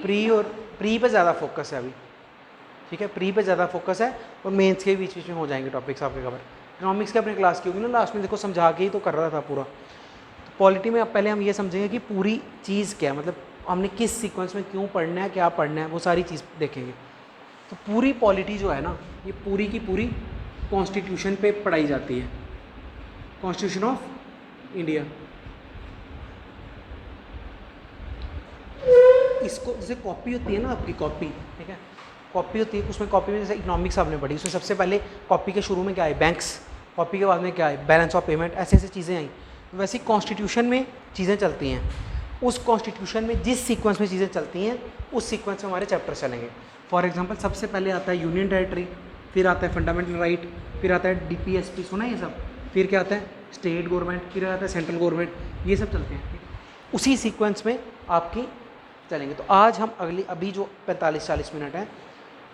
Pre और pre पे ज़्यादा फोकस है अभी, ठीक है, प्री पे ज़्यादा फोकस है और मेंस के बीच बीच में हो जाएंगे टॉपिक्स आपके कवर। इकोनॉमिक्स की अपनी क्लास की होगी ना, लास्ट में देखो समझा के ही तो कर रहा था पूरा। तो पॉलिटी में अब पहले हम ये समझेंगे कि पूरी चीज़ क्या है, मतलब हमने किस सीक्वेंस में क्यों पढ़ना है, क्या पढ़ना है, वो सारी चीज़ देखेंगे। तो पूरी पॉलिटी जो है ना, ये पूरी की पूरी कॉन्स्टिट्यूशन पे पढ़ाई जाती है, कॉन्स्टिट्यूशन ऑफ इंडिया। इसको जैसे कॉपी होती है ना आपकी, कॉपी, ठीक है, कॉपी होती है, उसमें कॉपी में जैसे इकोनॉमिक्स आपने पढ़ी, उसमें सबसे पहले कॉपी के शुरू में क्या है, बैंक्स, कॉपी के बाद में क्या है, बैलेंस ऑफ पेमेंट, ऐसे ऐसे चीज़ें आई। तो वैसे कॉन्स्टिट्यूशन में चीज़ें चलती हैं, उस कॉन्स्टिट्यूशन में जिस सीक्वेंस में चीज़ें चलती हैं उस सीक्वेंस में हमारे चैप्टर चलेंगे। फॉर एग्जांपल सबसे पहले आता है यूनियन टेरिटरी, फिर आता है फंडामेंटल राइट, फिर आता है डीपीएसपी, सुना है ये सब, फिर क्या आता है स्टेट गवर्नमेंट, फिर आता है सेंट्रल गवर्नमेंट, ये सब चलते हैं, ठीक है? उसी सीक्वेंस में आपकी चलेंगे। तो आज हम अभी जो 45-40 मिनट है,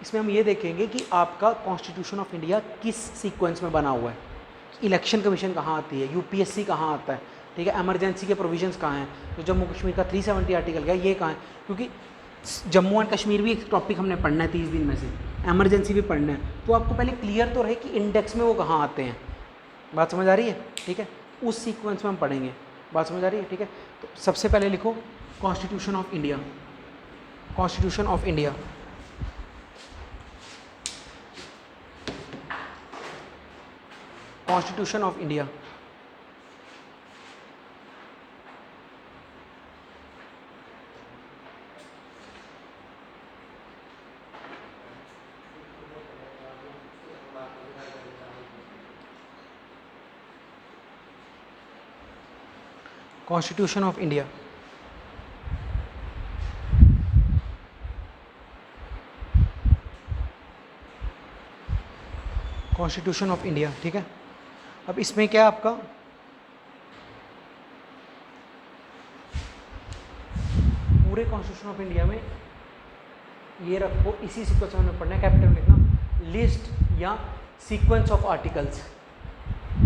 इसमें हम ये देखेंगे कि आपका कॉन्स्टिट्यूशन ऑफ इंडिया किस सीक्वेंस में बना हुआ है, इलेक्शन कमीशन कहाँ आती है, यूपीएससी कहाँ आता है, ठीक है, एमरजेंसी के प्रोविजंस कहाँ हैं, जो जम्मू कश्मीर का 370 आर्टिकल का ये कहाँ है, क्योंकि जम्मू एंड कश्मीर भी एक टॉपिक हमने पढ़ना है 30 दिन में से, एमरजेंसी भी पढ़ना है, तो आपको पहले क्लियर तो रहे कि इंडेक्स में वो कहाँ आते हैं। बात समझ आ रही है, ठीक है, उस सीक्वेंस में हम पढ़ेंगे। बात समझ आ रही है, ठीक है। तो सबसे पहले लिखो constitution of India, constitution of India, constitution of India. Constitution of India, constitution of India, ठीक है। अब इसमें क्या आपका पूरे कॉन्स्टिट्यूशन ऑफ इंडिया में ये रखो, इसी सीक्वेंस में हमें पढ़ना है, कैपिटल लिखना, लिस्ट या sequence of articles,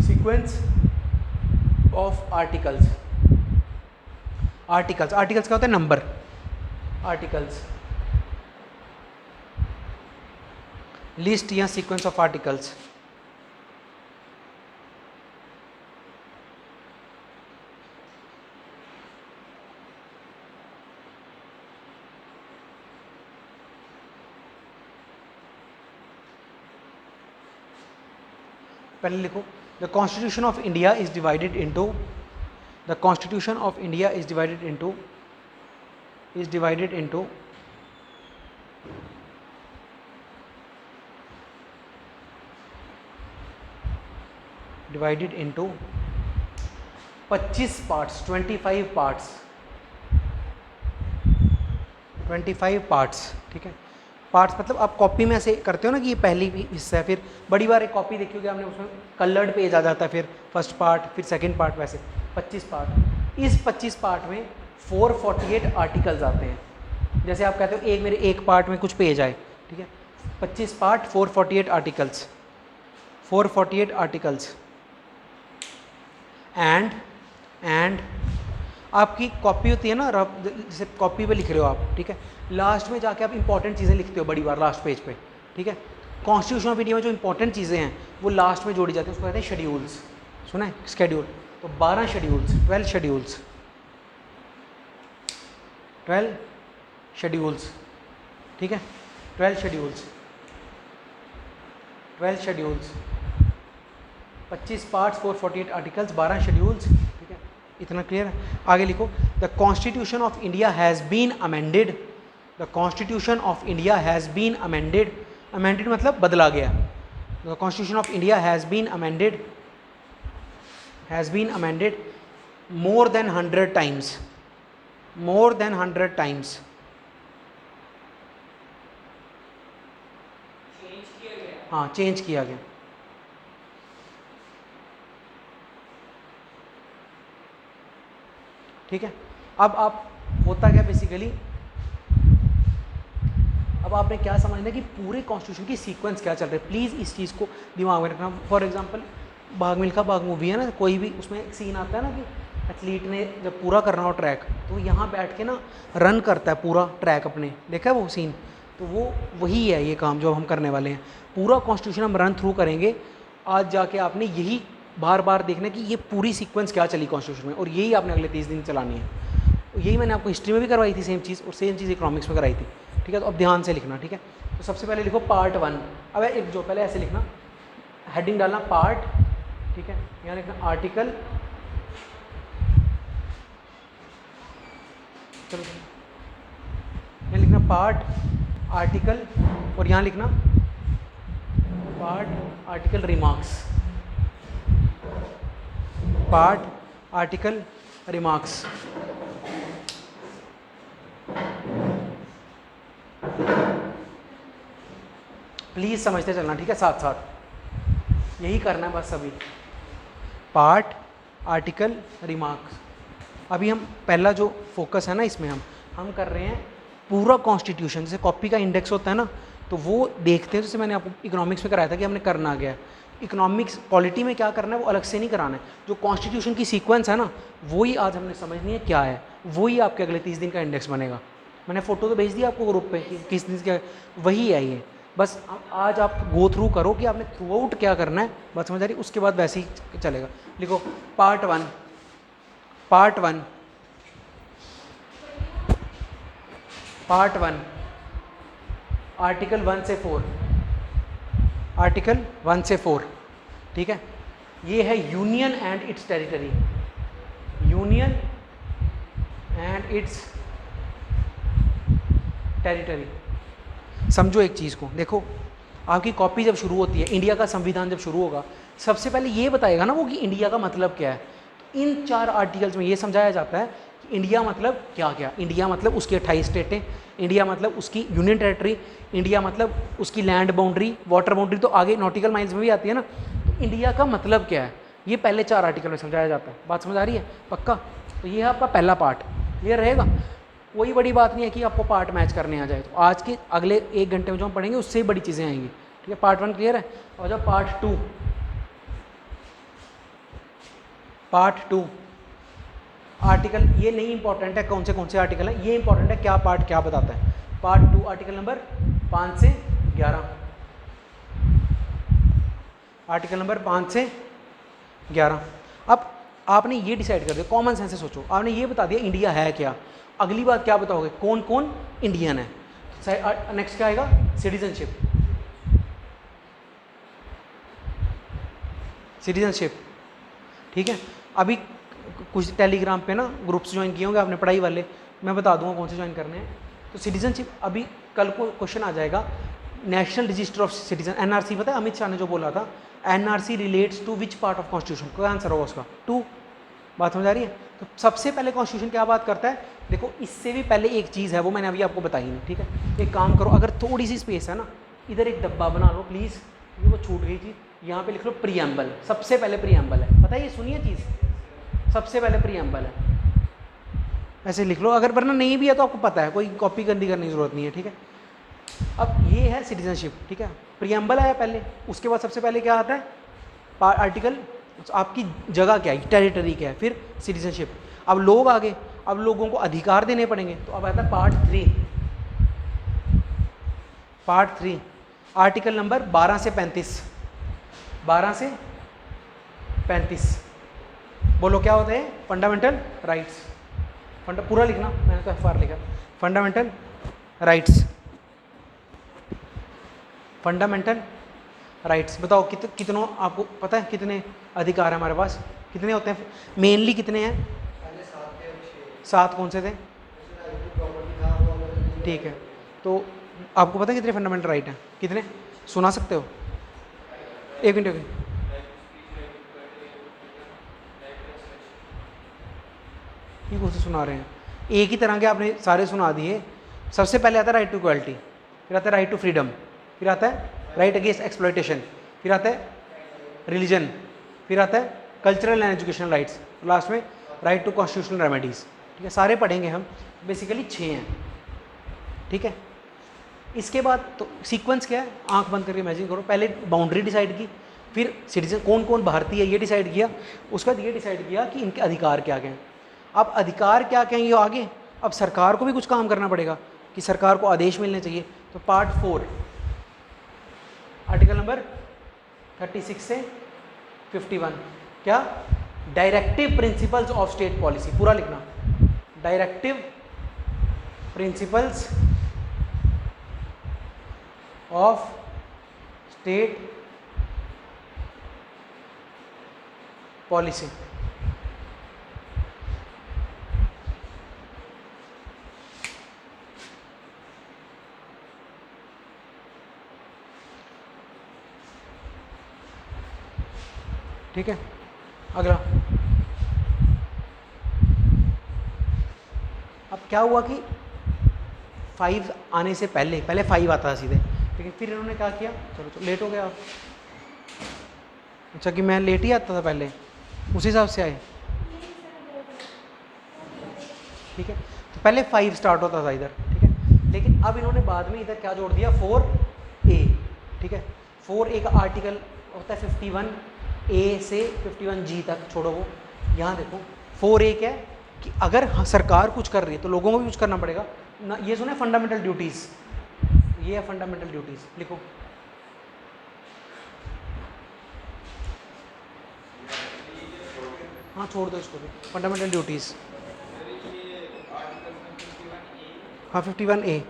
sequence of articles, articles, articles क्या होता है, नंबर, आर्टिकल्स, लिस्ट या सीक्वेंस ऑफ आर्टिकल्स। पहले लिखो the constitution of India is divided into, the constitution of India is divided into, is divided into divided into 25 parts, 25 parts, 25 parts, ठीक है। Parts मतलब आप कॉपी में ऐसे करते हो ना कि ये पहली हिस्सा है, फिर बड़ी बार एक कॉपी देखी होगी आपने, उसमें कलर्ड पेज आ जाता है, फिर फर्स्ट पार्ट, फिर सेकंड पार्ट, वैसे 25 पार्ट। इस 25 पार्ट में 448 आर्टिकल्स आते हैं। जैसे आप कहते हो मेरे एक पार्ट में कुछ पेज आए, ठीक है, 25 पार्ट 448 आर्टिकल्स, 448 आर्टिकल्स। एंड आपकी कॉपी होती है ना, जैसे कॉपी पे लिख रहे हो आप, ठीक है, लास्ट में जाके आप इंपॉर्टेंट चीज़ें लिखते हो बड़ी बार लास्ट पेज पे, ठीक है। कॉन्स्टिट्यूशन ऑफ इंडिया में जो इंपॉर्टेंट चीज़ें हैं वो लास्ट में जोड़ी जाती है, उसको कहते हैं शेड्यूल्स, सुना है, शेड्यूल। तो 12 शेड्यूल्स, 12 शेड्यूल्स, 12 शेड्यूल्स, ठीक है, 12 schedules, 12 schedules, 25 parts, 448 articles, 12 schedules, ठीक है, इतना क्लियर है। आगे लिखो the constitution of India has been amended, the constitution of India has been amended, amended मतलब बदला गया, the constitution of India has been amended, has been amended more than 100 times, more than 100 times, हाँ change किया गया। ठीक है, अब आप होता क्या बेसिकली, अब आपने क्या समझना है कि पूरे कॉन्स्टिट्यूशन की सीक्वेंस क्या चल रही है, प्लीज़ इस चीज़ को दिमाग में रखना। फॉर एग्जांपल भाग मिल्खा भाग मूवी है ना, कोई भी उसमें एक सीन आता है ना कि एथलीट ने जब पूरा करना हो ट्रैक तो यहाँ बैठ के ना रन करता है पूरा ट्रैक अपने, देखा है वो सीन? तो वो वही है ये काम जो हम करने वाले हैं। पूरा कॉन्स्टिट्यूशन हम रन थ्रू करेंगे। आज जाके आपने यही बार बार देखना कि ये पूरी सीक्वेंस क्या चली कॉन्स्टिट्यूशन में, और यही आपने अगले 30 दिन चलानी है। यही मैंने आपको हिस्ट्री में भी करवाई थी सेम चीज़, और सेम चीज़ इकोनॉमिक्स में कराई थी। ठीक है, तो अब ध्यान से लिखना। ठीक है, तो सबसे पहले लिखो पार्ट 1। अब एक जो पहले ऐसे लिखना, हेडिंग डालना पार्ट, ठीक है, यहाँ लिखना आर्टिकल, चलो यहाँ लिखना पार्ट आर्टिकल, और यहाँ लिखना part article remarks, part article remarks. Please समझते चलना, ठीक है, साथ साथ यही करना है बस अभी। Part article remarks. अभी हम पहला जो फोकस है ना इसमें हम कर रहे हैं पूरा कॉन्स्टिट्यूशन। जैसे कॉपी का इंडेक्स होता है ना, तो वो देखते हैं। जैसे मैंने आपको इकोनॉमिक्स में कराया था कि हमने करना गया है, इकोनॉमिक्स पॉलिटी में क्या करना है वो अलग से नहीं कराना है। जो कॉन्स्टिट्यूशन की सीक्वेंस है ना, वही आज हमने समझनी है क्या है, वही आपके अगले 30 दिन का इंडेक्स बनेगा। मैंने फ़ोटो तो भेज दिया आपको ग्रुप पे कि किस दिन क्या, वही है ये। बस आज आप गो थ्रू करो कि आपने थ्रू आउट क्या करना है, बात समझ आ रही? उसके बाद वैसे ही चलेगा। लिखो पार्ट 1, पार्ट 1, पार्ट 1 आर्टिकल 1 से 4, आर्टिकल 1 से 4, ठीक है। ये है union and it's territory, union and it's territory. समझो एक चीज़ को, देखो आपकी कॉपी जब शुरू होती है, इंडिया का संविधान जब शुरू होगा, सबसे पहले ये बताएगा ना वो कि इंडिया का मतलब क्या है। तो इन 4 आर्टिकल्स में ये समझाया जाता है कि इंडिया मतलब क्या क्या। इंडिया मतलब उसकी 28 स्टेटें, इंडिया मतलब उसकी यूनियन टेरिटरी, इंडिया मतलब उसकी लैंड बाउंड्री, वाटर बाउंड्री तो आगे नॉटिकल माइल्स में भी आती है ना। तो इंडिया का मतलब क्या है, ये पहले 4 आर्टिकल में समझाया जाता है। बात समझ आ रही है? पक्का? तो ये है आपका पहला पार्ट, क्लियर रहेगा। कोई बड़ी बात नहीं है कि आपको पार्ट मैच करने आ जाए। तो आज के अगले 1 घंटे में जो हम पढ़ेंगे उससे ही बड़ी चीज़ें आएंगी, ठीक है। पार्ट 1 क्लियर है। और जब पार्ट 2, पार्ट 2 आर्टिकल, ये नहीं इंपॉर्टेंट है कौन से आर्टिकल हैं, ये इंपॉर्टेंट है क्या पार्ट क्या बताता है। पार्ट 2 आर्टिकल नंबर 5 से 11, आर्टिकल नंबर 5 से 11। अब आपने ये डिसाइड कर दिया, कॉमन सेंस से सोचो, आपने ये बता दिया इंडिया है क्या। अगली बात क्या बताओगे, कौन कौन इंडियन है। नेक्स्ट क्या आएगा, सिटीजनशिप, सिटीजनशिप, ठीक है। अभी कुछ टेलीग्राम पे ना ग्रुप्स ज्वाइन किए होंगे आपने पढ़ाई वाले, मैं बता दूंगा कौन से ज्वाइन करने हैं। तो सिटीजनशिप, अभी कल को क्वेश्चन आ जाएगा, national register of citizen, NRC, पता है अमित शाह ने जो बोला था, NRC relates to which part of constitution, क्या आंसर होगा उसका, 2। बात समझ आ रही है। तो सबसे पहले कॉन्स्टिट्यूशन क्या बात करता है, देखो इससे भी पहले एक चीज़ है वो मैंने अभी आपको बताई नहीं, ठीक है। एक काम करो, अगर थोड़ी सी स्पेस है ना, इधर एक डब्बा बना लो प्लीज़, ये वो छूट गई थी, यहाँ पे लिख लो प्रीएम्बल। सबसे पहले प्रीएम्बल है, पता है ये, सुनिए चीज़, सबसे पहले प्रीएम्बल है, ऐसे लिख लो। अगर वरना नहीं भी है तो आपको पता है, कोई कॉपी करने की ज़रूरत नहीं है, ठीक है। अब ये है सिटीजनशिप, ठीक है, प्रीएम्बल आया पहले, उसके बाद सबसे पहले क्या आता है, आर्टिकल, आपकी जगह क्या है, टेरिटरी क्या है, फिर सिटीजनशिप। अब लोग आगे, अब लोगों को अधिकार देने पड़ेंगे, तो अब आता है पार्ट 3, पार्ट 3 आर्टिकल नंबर 12 से 35, 12 से 35। बोलो क्या होता है, फंडामेंटल राइट्स। पूरा लिखना, मैंने तो FR लिखा, फंडामेंटल राइट्स, फंडामेंटल राइट्स। बताओ कितनों आपको पता है कितने अधिकार है हमारे पास, कितने होते हैं मेनली, कितने हैं? 7। कौन से थे? ठीक है, तो आपको पता है कितने फंडामेंटल राइट हैं, कितने सुना सकते हो? एक मिनट, ये कौन से सुना रहे हैं, एक ही तरह के आपने सारे सुना दिए। सबसे पहले आता है राइट टू इक्वालिटी, फिर आता है राइट टू फ्रीडम, फिर आता है राइट अगेंस्ट एक्सप्लॉयटेशन, फिर आता है रिलीजन, फिर आता है cultural and educational rights, last में राइट टू कॉन्स्टिट्यूशनल रेमेडीज़, ठीक है। सारे पढ़ेंगे हम, बेसिकली 6 हैं, ठीक है। इसके बाद तो सीक्वेंस क्या है, आंख बंद करके इमेजिन करो, पहले बाउंड्री डिसाइड की, फिर सिटीजन कौन कौन भारतीय है ये डिसाइड किया, उसके बाद ये डिसाइड किया कि इनके अधिकार क्या क्या हैं। अब अधिकार क्या क्या हैं ये आगे, अब सरकार को भी कुछ काम करना पड़ेगा कि सरकार को आदेश मिलने चाहिए। तो पार्ट 4 आर्टिकल नंबर 36 से 51 क्या, directive principles of state policy, पूरा लिखना, directive principles of state policy. ठीक है, अगला। अब क्या हुआ कि 5 आने से पहले 5 आता था सीधे, लेकिन फिर इन्होंने क्या किया, चलो लेट हो गया आप। अच्छा कि मैं लेट ही आता था पहले, उस हिसाब से आए। ठीक है, तो पहले 5 स्टार्ट होता था इधर, ठीक है, लेकिन अब इन्होंने बाद में इधर क्या जोड़ दिया, 4A। ठीक है, 4A का आर्टिकल होता है 51A से 51G तक, छोड़ो वो, यहाँ देखो 4A क्या है कि अगर सरकार कुछ कर रही है तो लोगों को भी कुछ करना पड़ेगा ना। ये सुने फंडामेंटल ड्यूटीज़, ये है फंडामेंटल ड्यूटीज़, लिखो। हाँ छोड़ दो इसको भी, फंडामेंटल ड्यूटीज़। हाँ 51A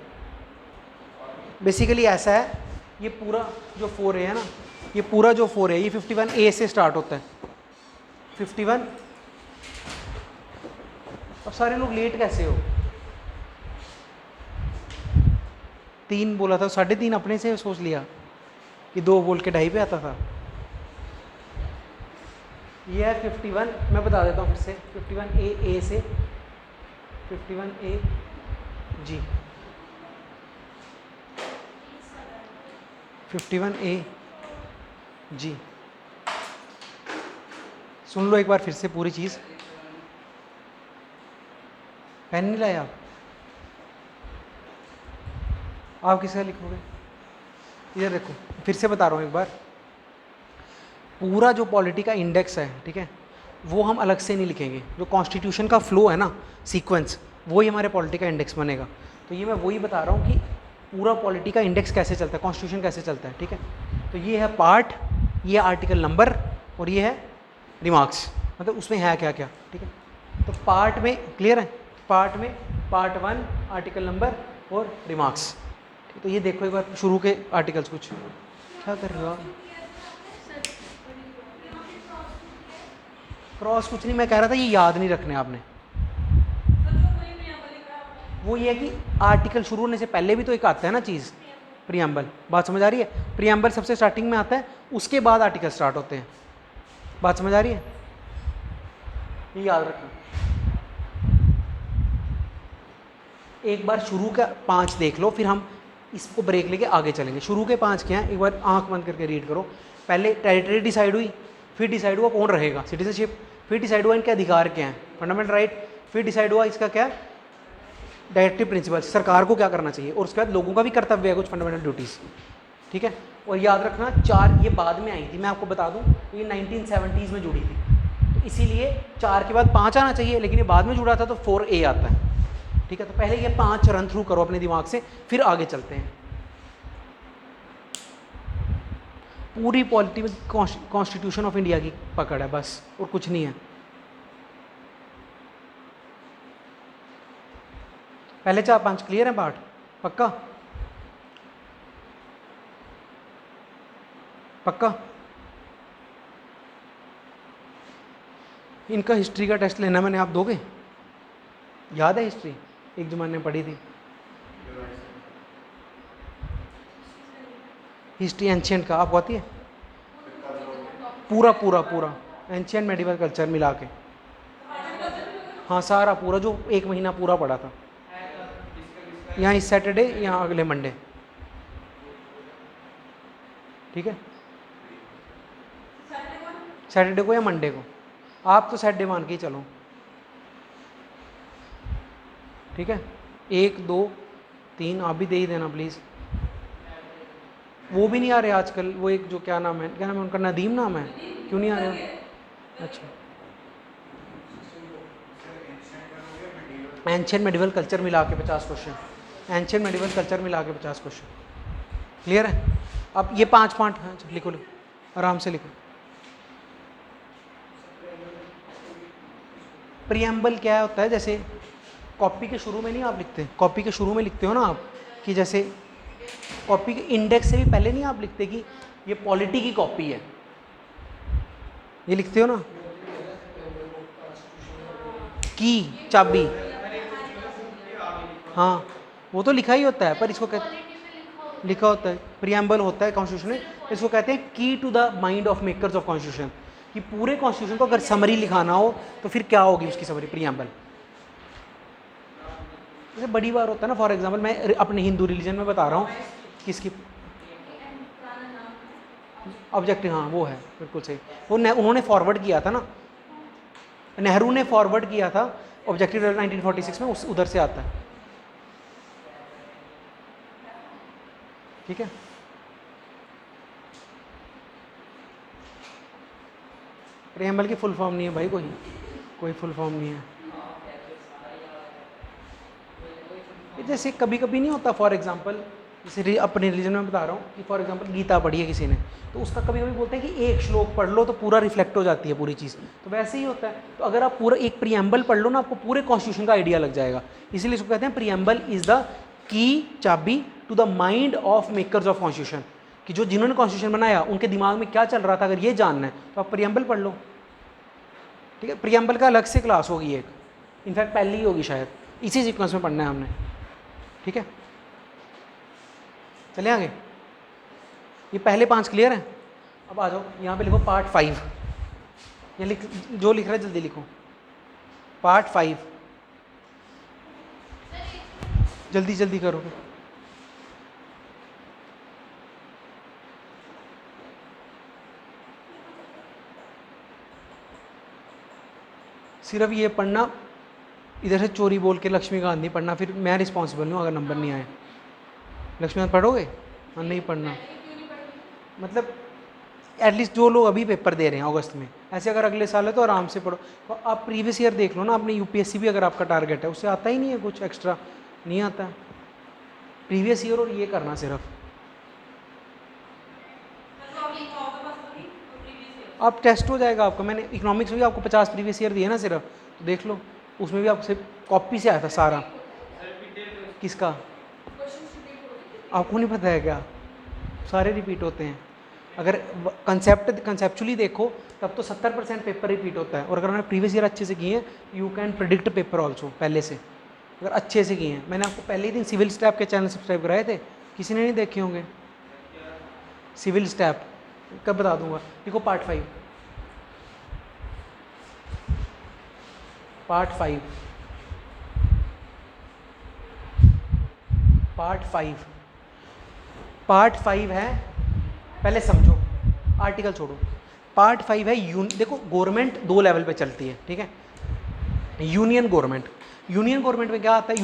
बेसिकली ऐसा है, ये पूरा जो 4A है ना, ये पूरा जो 4A ये 51A से स्टार्ट होता है, 51। अब सारे लोग लेट कैसे हो, 3 बोला था, 3:30 अपने से सोच लिया कि 2 बोल के 2:30 पे आता था। ये है 51, मैं बता देता हूँ फिर से, 51A से 51A जी, 51A जी, सुन लो एक बार फिर से पूरी चीज़। पेन नहीं लाए आप किसका लिखोगे, इधर देखो, फिर से बता रहा हूँ एक बार। पूरा जो पॉलिटी का इंडेक्स है, ठीक है, वो हम अलग से नहीं लिखेंगे, जो कॉन्स्टिट्यूशन का फ्लो है ना, सीक्वेंस, वही हमारे पॉलिटी का इंडेक्स बनेगा। तो ये मैं वही बता रहा हूँ कि पूरा पॉलिटी का इंडेक्स कैसे चलता है, कॉन्स्टिट्यूशन कैसे चलता है। ठीक है, तो ये है पार्ट, ये आर्टिकल नंबर, और ये है रिमार्क्स, मतलब उसमें है क्या क्या। ठीक है, तो पार्ट में क्लियर है, पार्ट में पार्ट 1 आर्टिकल नंबर और रिमार्क्स। तो ये देखो एक बार शुरू के आर्टिकल्स, कुछ क्या कर रहे हो आप, क्रॉस कुछ नहीं, मैं कह रहा था ये याद नहीं रखने आपने। वो ये है कि आर्टिकल शुरू होने से पहले भी तो एक आता है ना चीज़, प्रियम्बल, बात समझ आ रही है, प्रियम्बल सबसे स्टार्टिंग में आता है, उसके बाद आर्टिकल स्टार्ट होते हैं, बात समझ आ रही है, ये याद रखना। एक बार शुरू का 5 देख लो, फिर हम इसको ब्रेक लेके आगे चलेंगे। शुरू के 5 क्या हैं, एक बार आंख बंद करके रीड करो। पहले टेरिटरी डिसाइड हुई, फिर डिसाइड हुआ कौन रहेगा, सिटीजनशिप, फिर डिसाइड हुआ इनके अधिकार क्या हैं, फंडामेंटल राइट, फिर डिसाइड हुआ इसका क्या, डायरेक्टिव प्रिंसिपल, सरकार को क्या करना चाहिए, और उसके बाद लोगों का भी कर्तव्य है कुछ फंडामेंटल ड्यूटीज़। ठीक है, और याद रखना 4 ये बाद में आई थी, मैं आपको बता दूं, तो ये 1970s में जुड़ी थी, तो इसीलिए 4 के बाद 5 आना चाहिए, लेकिन ये बाद में जुड़ा था तो 4A आता है। ठीक है, तो पहले ये 5 रन थ्रू करो अपने दिमाग से, फिर आगे चलते हैं। पूरी पॉलिटी में कॉन्स्टिट्यूशन ऑफ इंडिया की पकड़ है बस, और कुछ नहीं है। पहले 4-5 क्लियर है पार्ट, पक्का पक्का। इनका हिस्ट्री का टेस्ट लेना मैंने, आप दोगे, याद है हिस्ट्री, एक ज़माने में पढ़ी थी हिस्ट्री एंशियंट का, आपको आती है, पूरा पूरा पूरा एंशियंट मेडिवल कल्चर मिला के, हाँ सारा पूरा, जो 1 महीना पूरा पढ़ा था, यहाँ इस सैटरडे, यहाँ अगले मंडे। ठीक है, सैटरडे को या मंडे को, आप तो सैटरडे मान के ही चलो। ठीक है, 1 2 3 आप भी दे ही देना प्लीज़। वो भी नहीं आ रहे आजकल, वो एक जो क्या नाम है उनका, नदीम नाम है, क्यों नहीं आ रहे? अच्छा, एंशियंट मेडिवल कल्चर मिला के 50 क्वेश्चन, एंशियंट मेडिवल कल्चर मिला के 50 क्वेश्चन, क्लियर है? अब ये 5 पार्ट, हाँ लिखो लिखो आराम से लिखो। प्रीएम्बल क्या होता है, जैसे कॉपी के शुरू में नहीं आप लिखते, कॉपी के शुरू में लिखते हो ना आप कि जैसे कॉपी के इंडेक्स से भी पहले नहीं आप लिखते कि ये पॉलिटी की कॉपी है, ये लिखते हो ना, की चाबी, हाँ वो तो लिखा ही होता है, पर इसको कहते लिखा होता है, प्रीएम्बल होता है कॉन्स्टिट्यूशन में, इसको कहते हैं key to the mind of makers of constitution, कि पूरे कॉन्स्टिट्यूशन को अगर समरी लिखाना हो तो फिर क्या होगी उसकी समरी, प्रीएम्बल। जैसे बड़ी बार होता है ना, फॉर एग्जांपल मैं अपने हिंदू रिलीजन में बता रहा हूँ किसकी ऑब्जेक्टिव, हाँ वो है बिल्कुल सही, वो उन्होंने फॉरवर्ड किया था ना, नेहरू ने फॉरवर्ड किया था ऑब्जेक्टिव 1946 में, उस उधर से आता है, ठीक है। प्रीएम्बल की फुल फॉर्म नहीं है भाई, कोई फुल फॉर्म नहीं है। जैसे कभी कभी नहीं होता, फॉर एग्जांपल जैसे अपने रिलीजन में बता रहा हूँ कि फॉर एग्जांपल गीता पढ़ी है किसी ने, तो उसका कभी कभी बोलते हैं कि एक श्लोक पढ़ लो तो पूरा रिफ्लेक्ट हो जाती है पूरी चीज़, तो वैसे ही होता है। तो अगर आप पूरा एक प्रीएम्बल पढ़ लो ना, आपको पूरे कॉन्स्टिट्यूशन का आइडिया लग जाएगा, इसीलिए इसको कहते हैं प्रीएम्बल इज द की चाबी to the mind of makers of constitution, कि जो जिन्होंने कॉन्स्टिट्यूशन बनाया उनके दिमाग में क्या चल रहा था, अगर ये जानना है तो आप प्रीएम्बल पढ़ लो, ठीक है। प्रीएम्बल का अलग से क्लास होगी एक, इनफैक्ट पहली ही होगी शायद, इसी सीक्वेंस में पढ़ना है हमने, ठीक है। चले आगे, ये पहले 5 क्लियर हैं। अब आ जाओ यहाँ पे लिखो पार्ट 5, ये लिख, जो लिख रहा है जल्दी लिखो, पार्ट 5, जल्दी जल्दी करो। सिर्फ ये पढ़ना, इधर से चोरी बोल के लक्ष्मीकांत नहीं पढ़ना, फिर मैं रिस्पॉन्सिबल हूँ अगर नंबर नहीं आए। लक्ष्मीकांत पढ़ोगे? हाँ नहीं पढ़ना, मतलब एटलीस्ट जो लोग अभी पेपर दे रहे हैं अगस्त में, ऐसे अगर अगले साल है तो आराम से पढ़ो। तो आप प्रीवियस ईयर देख लो ना, अपने यूपीएससी भी अगर आपका टारगेट है, उससे आता ही नहीं है कुछ एक्स्ट्रा, नहीं आता प्रीवियस ईयर, और ये करना सिर्फ। आप टेस्ट हो जाएगा आपका, मैंने इकोनॉमिक्स में भी आपको 50 प्रीवियस ईयर दिए ना सिर्फ, तो देख लो उसमें भी आपसे कॉपी से आया था सारा। किसका? आपको नहीं पता है क्या? सारे रिपीट होते हैं। अगर कंसेप्चुअली देखो तब तो 70% पेपर रिपीट होता है, और अगर उन्होंने प्रीवियस ईयर अच्छे से किए हैं, you can predict paper also पहले से, अगर अच्छे से किए हैं। मैंने आपको पहले ही दिन सिविल स्टैप के चैनल सब्सक्राइब कराए थे, किसी ने नहीं देखे होंगे। सिविल स्टैप कब बता दूंगा, देखो पार्ट 5, पार्ट 5, पार्ट 5, पार्ट 5 है, पहले समझो, आर्टिकल छोड़ो। पार्ट 5 है देखो गवर्नमेंट 2 लेवल पे चलती है, ठीक है। यूनियन गवर्नमेंट, यूनियन गवर्नमेंट में क्या आता है,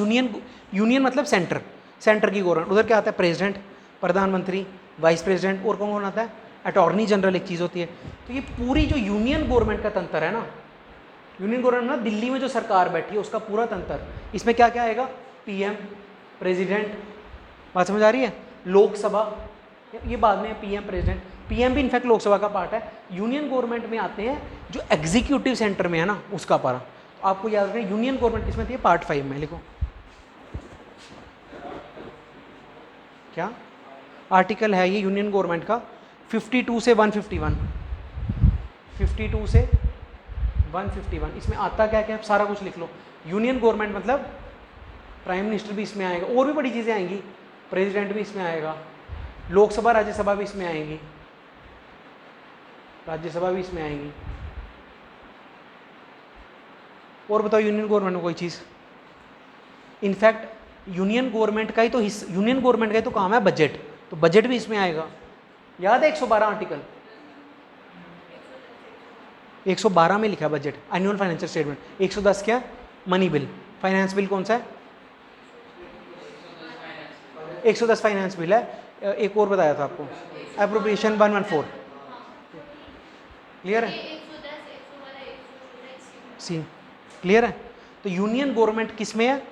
यूनियन मतलब सेंटर की गवर्नमेंट, उधर क्या आता है, प्रेसिडेंट, प्रधानमंत्री, वाइस प्रेसिडेंट, और कौन आता है, अटॉर्नी जनरल एक चीज़ होती है। तो ये पूरी जो यूनियन गवर्नमेंट का तंत्र है ना, यूनियन गवर्नमेंट ना, दिल्ली में जो सरकार बैठी है उसका पूरा तंत्र, इसमें क्या क्या आएगा, पीएम, प्रेसिडेंट, बात समझ आ रही है, लोकसभा, ये बाद में पीएम प्रेसिडेंट, पीएम भी इनफैक्ट लोकसभा का पार्ट है। यूनियन गवर्नमेंट में आते हैं जो एग्जीक्यूटिव सेंटर में है ना, उसका पारा। तो आपको याद रखना यूनियन गवर्नमेंट किसमें थी, पार्ट 5 में। लिखो क्या आर्टिकल है ये यूनियन गवर्नमेंट का, 52 से 151, 52 से 151, इसमें आता क्या क्या सारा कुछ लिख लो। यूनियन गवर्नमेंट मतलब प्राइम मिनिस्टर भी इसमें आएगा, और भी बड़ी चीज़ें आएंगी, प्रेसिडेंट भी इसमें आएगा, लोकसभा राज्यसभा भी इसमें आएंगी, राज्यसभा भी इसमें आएंगी। और बताओ यूनियन गवर्नमेंट में कोई चीज़, इनफैक्ट यूनियन गवर्नमेंट का ही तो यूनियन गवर्नमेंट का ही तो काम है बजट, तो बजट भी इसमें आएगा। याद है 112 आर्टिकल, 112 में लिखा है बजट, एनुअल फाइनेंशियल स्टेटमेंट। 110 क्या, मनी बिल, फाइनेंस बिल कौन सा है, 110 फाइनेंस बिल है। एक और बताया था आपको, एप्रोप्रिएशन 114। क्लियर है? सी क्लियर है? तो यूनियन गवर्नमेंट किस में है?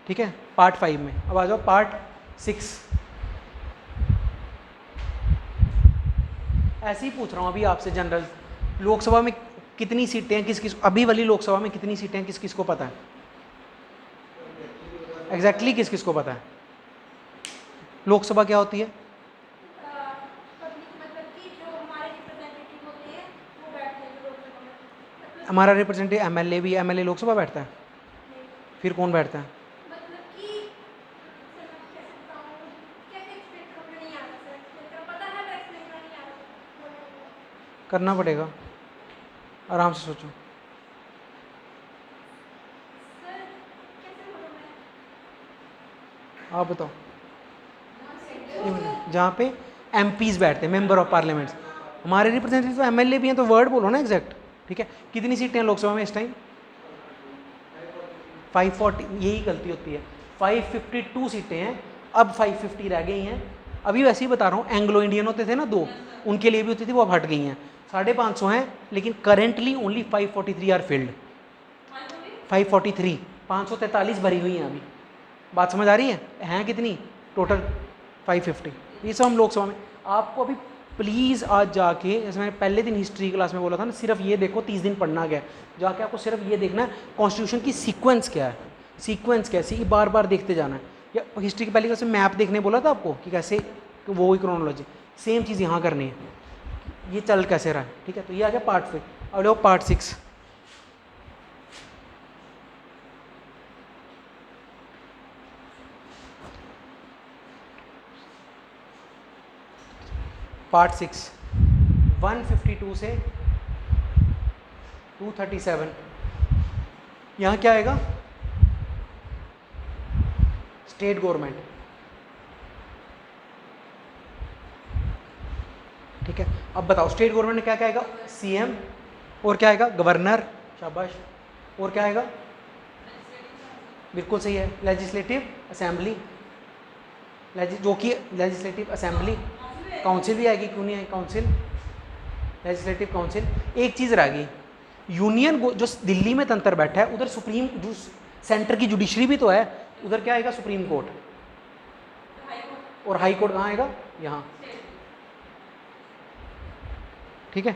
ठीक है, पार्ट 5 में। अब आ जाओ पार्ट 6। ऐसे ही पूछ रहा हूँ अभी आपसे जनरल, लोकसभा में कितनी सीटें हैं, किस किस, अभी वाली लोकसभा में कितनी सीटें हैं, किस किस को पता है? एग्जैक्टली किस किस को पता है? लोकसभा क्या होती है? हमारा रिप्रेजेंटेटिव एमएलए भी, एमएलए लोकसभा बैठता है? फिर कौन बैठता है? करना पड़ेगा, आराम से सोचो। आप बताओ। जहाँ पे एमपीज बैठते हैं, मेंबर ऑफ पार्लियामेंट्स, हमारे रिप्रेजेंटेटिव तो एमएलए भी हैं, तो वर्ड बोलो ना एग्जैक्ट। ठीक है, कितनी सीटें हैं लोकसभा में इस टाइम? 540, यही गलती होती है, 552 सीटें हैं, अब 550 रह गई हैं। अभी वैसे ही बता रहा हूँ, एंग्लो इंडियन होते थे ना 2, उनके लिए भी होती थी, वो अब हट गई हैं। 550 हैं, लेकिन करेंटली ओनली 543 आर फिल्ड। 543, 543 भरी हुई हैं अभी। बात समझ आ रही है? हैं कितनी टोटल? 550। ये सब हम लोकसभा में। आपको अभी प्लीज़ आज जाके, जैसे मैंने पहले दिन हिस्ट्री क्लास में बोला था ना, सिर्फ ये देखो, 30 दिन पढ़ना क्या है, जाके आपको सिर्फ ये देखना है कॉन्स्टिट्यूशन की सीक्वेंस क्या है, सीक्वेंस कैसी, ये बार बार देखते जाना है। या हिस्ट्री की पहली क्लास में मैप देखने बोला था आपको कि कैसे, वो ही क्रोनोलॉजी, सेम चीज़ यहाँ करनी है, ये चल कैसे रहा है। ठीक है, तो ये आ गया पार्ट 5। अब लो पार्ट 6। पार्ट 6 152 से 237, यहाँ क्या आएगा? State government. ठीक है, अब बताओ स्टेट गवर्नमेंट में क्या क्या आएगा? सीएम, और क्या आएगा? गवर्नर, शाबाश, और क्या आएगा? बिल्कुल सही है, लेजिस्लेटिव असेंबली, जो कि लेजिस्लेटिव असेंबली, काउंसिल भी आएगी, क्यों नहीं आएगी काउंसिल, लेजिस्लेटिव काउंसिल। एक चीज़ रह गई, यूनियन जो दिल्ली में तंत्र बैठा है, उधर सुप्रीम, सेंटर की जुडिशरी भी तो है, उधर क्या आएगा? Supreme court. और हाई कोर्ट कहाँ आएगा? यहाँ। ठीक है,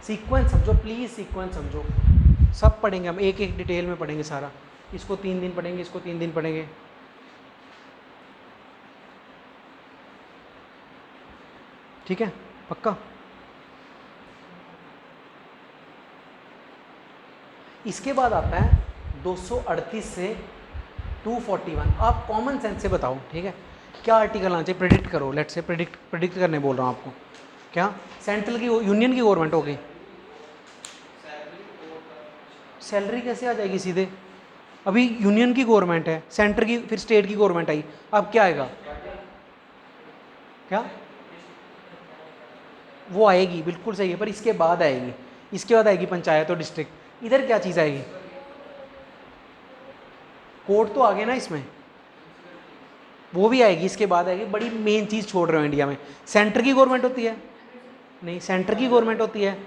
सीक्वेंस समझो प्लीज, सीक्वेंस समझो। सब पढ़ेंगे हम, एक एक डिटेल में पढ़ेंगे सारा। इसको 3 दिन पढ़ेंगे, इसको 3 दिन पढ़ेंगे। ठीक है, पक्का। इसके बाद आता है 238 से 241। आप कॉमन सेंस से बताओ, ठीक है, क्या आर्टिकल आना चाहिए? प्रेडिक्ट करो, लेट से प्रेडिक्ट करने बोल रहा हूँ आपको। क्या सेंट्रल की, यूनियन की गवर्नमेंट हो गई, सैलरी कैसे आ जाएगी सीधे? अभी यूनियन की गवर्नमेंट है, सेंटर की, फिर स्टेट की गवर्नमेंट आई, अब क्या आएगा? क्या? वो आएगी, बिल्कुल सही है, पर इसके बाद आएगी, इसके बाद आएगी पंचायत और डिस्ट्रिक्ट। इधर क्या चीज़ आएगी? कोर्ट तो आ गए ना इसमें, वो भी आएगी, इसके बाद आएगी। बड़ी मेन चीज़ छोड़ रहे हो इंडिया में, सेंटर की गवर्नमेंट होती है, नहीं सेंटर की गवर्नमेंट होती है,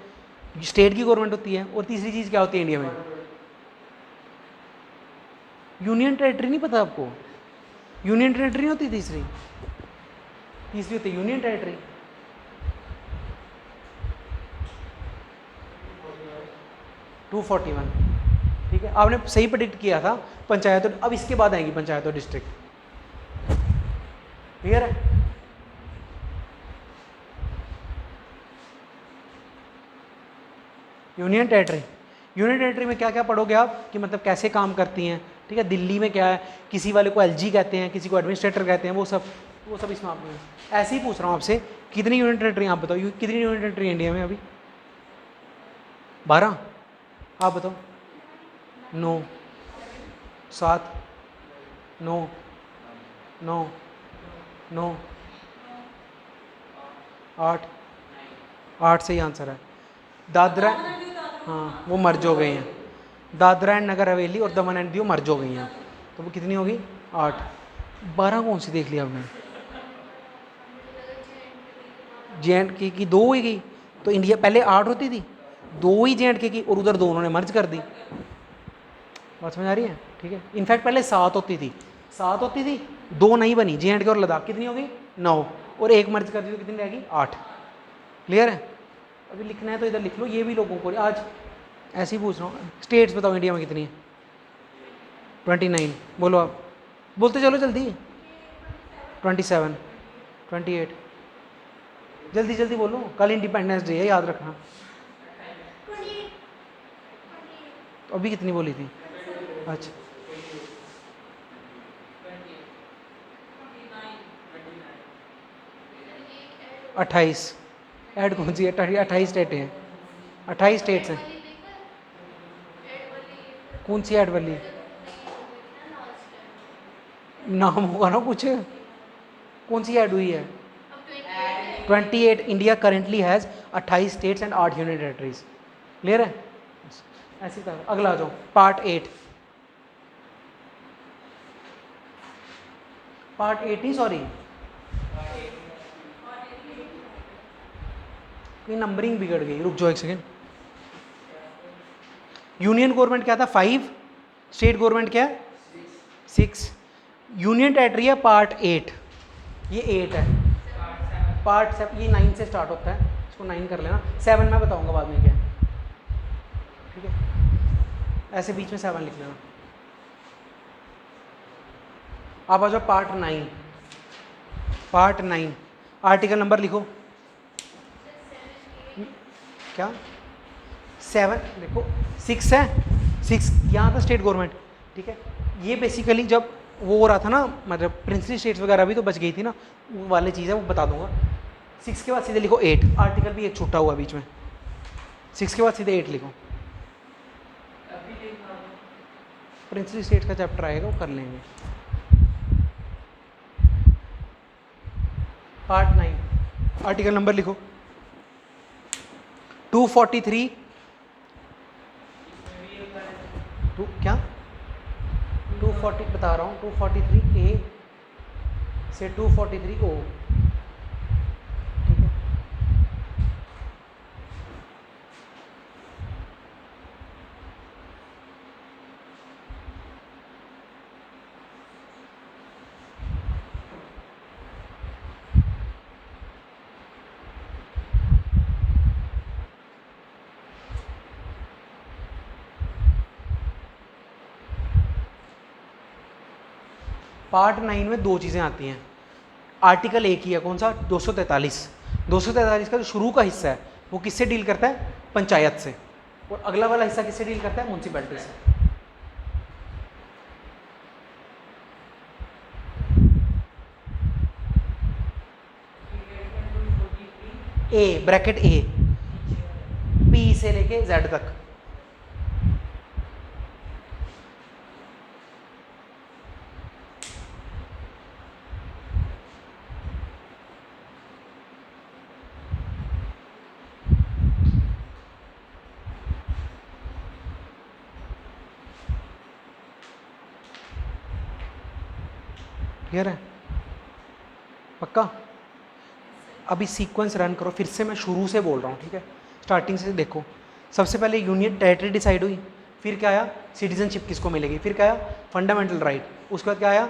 स्टेट की गवर्नमेंट होती है, और तीसरी चीज़ क्या होती है इंडिया में? Union territory. नहीं पता आपको? यूनियन टेरिटरी नहीं होती तीसरी, तीसरी होती है यूनियन टेरिटरी। टू 41। ठीक है, आपने सही प्रेडिक्ट किया था पंचायत, अब इसके बाद आएंगी पंचायत और डिस्ट्रिक्ट। क्लियर है? यूनियन टेरिटरी, यूनियन टेरिटरी में क्या क्या पढ़ोगे आप, कि मतलब कैसे काम करती हैं। ठीक है, दिल्ली में क्या है, किसी वाले को एलजी कहते हैं, किसी को एडमिनिस्ट्रेटर कहते हैं, वो सब इसमें आप ऐसे ही पूछ रहा हूँ आपसे, कितनी यूनियन टेरिटरी आप बताओ, कितनी यूनियन टेरिटरी इंडिया में अभी? 12? आप बताओ। 9, 7, 9, 9, 9, 8, 8 सही आंसर है। दादरा, हाँ वो मर्ज हो गए हैं, दादरा एंड नगर हवेली और दमन एंड दीव मर्ज हो गई हैं, तो वो कितनी होगी 8। 12 कौन सी देख लिया आपने? जे.एंड.के की 2 हुई गई, तो इंडिया पहले 8 होती थी, 2 ही जे.एंड.के की और उधर 2 उन्होंने मर्ज कर दी। बात समझ आ रही है? ठीक है। इनफैक्ट पहले 7 होती थी, 7 होती थी, 2 नहीं बनी, जे.एंड.के और लद्दाख, कितनी हो गई 9, और 1 मर्ज कर दी तो कितनी रहेगी 8। क्लियर है? अभी लिखना है तो इधर लिख लो, ये भी लोगों को आज ऐसे ही पूछ रहा हूँ। स्टेट्स बताओ इंडिया में कितनी है? 29। बोलो आप, बोलते चलो जल्दी। 27, 28, जल्दी जल्दी बोलो, कल इंडिपेंडेंस डे है, याद रखना। तो अभी कितनी बोली थी? अच्छा 28। ऐड कौन सी है? 28 स्टेट हैं, 28 स्टेट्स हैं। कौन सी ऐड वाली? नाम होगा ना कुछ, कौन सी ऐड हुई है? 28। India currently has 28 states and 8 union territories. Clear है? ऐसी तरह अगला आ जाओ, पार्ट 8। पार्ट 8 ही, सॉरी नंबरिंग बिगड़ गई, रुक जाओ एक सेकेंड। यूनियन गवर्नमेंट क्या था? 5। स्टेट गवर्नमेंट क्या है? 6। यूनियन टेरेटरी है पार्ट 8, ये 8 है। पार्ट 7 ये 9 से स्टार्ट होता है, इसको 9 कर लेना, 7 मैं बताऊंगा बाद में क्या है। ठीक है, ऐसे बीच में 7 लिख लेना। आप आ जाओ पार्ट 9। पार्ट 9 आर्टिकल नंबर लिखो। क्या 7? देखो 6 है, 6 यहाँ था स्टेट गवर्नमेंट। ठीक है, ये बेसिकली जब वो हो रहा था ना, मतलब प्रिंसली स्टेट्स वगैरह भी तो बच गई थी ना, वो वाली चीज़ है, वो बता दूंगा। 6 के बाद सीधे लिखो 8, आर्टिकल भी एक छूटा हुआ बीच में, 6 के बाद सीधे 8 लिखो। प्रिंसली स्टेट्स का चैप्टर आएगा, वो कर लेंगे। पार्ट 9 आर्टिकल नंबर लिखो 243। क्या 240 बता रहा हूँ, 243A से 243O। ठीक है, पार्ट 9 में 2 चीज़ें आती हैं। आर्टिकल एक ही है, कौन सा? 243। 243 का जो शुरू का हिस्सा है वो किससे डील करता है? पंचायत से। और अगला वाला हिस्सा किससे डील करता है? म्यूनसिपैलिटी से। ए ब्रैकेट ए, पी से लेके जेड तक। क्लियर है? पक्का? अभी सीक्वेंस रन करो, फिर से मैं शुरू से बोल रहा हूँ। ठीक है, स्टार्टिंग से देखो। सबसे पहले यूनियन टेरेटरी डिसाइड हुई, फिर क्या आया? सिटीजनशिप किसको मिलेगी, फिर क्या आया? Fundamental right. उसके बाद क्या आया?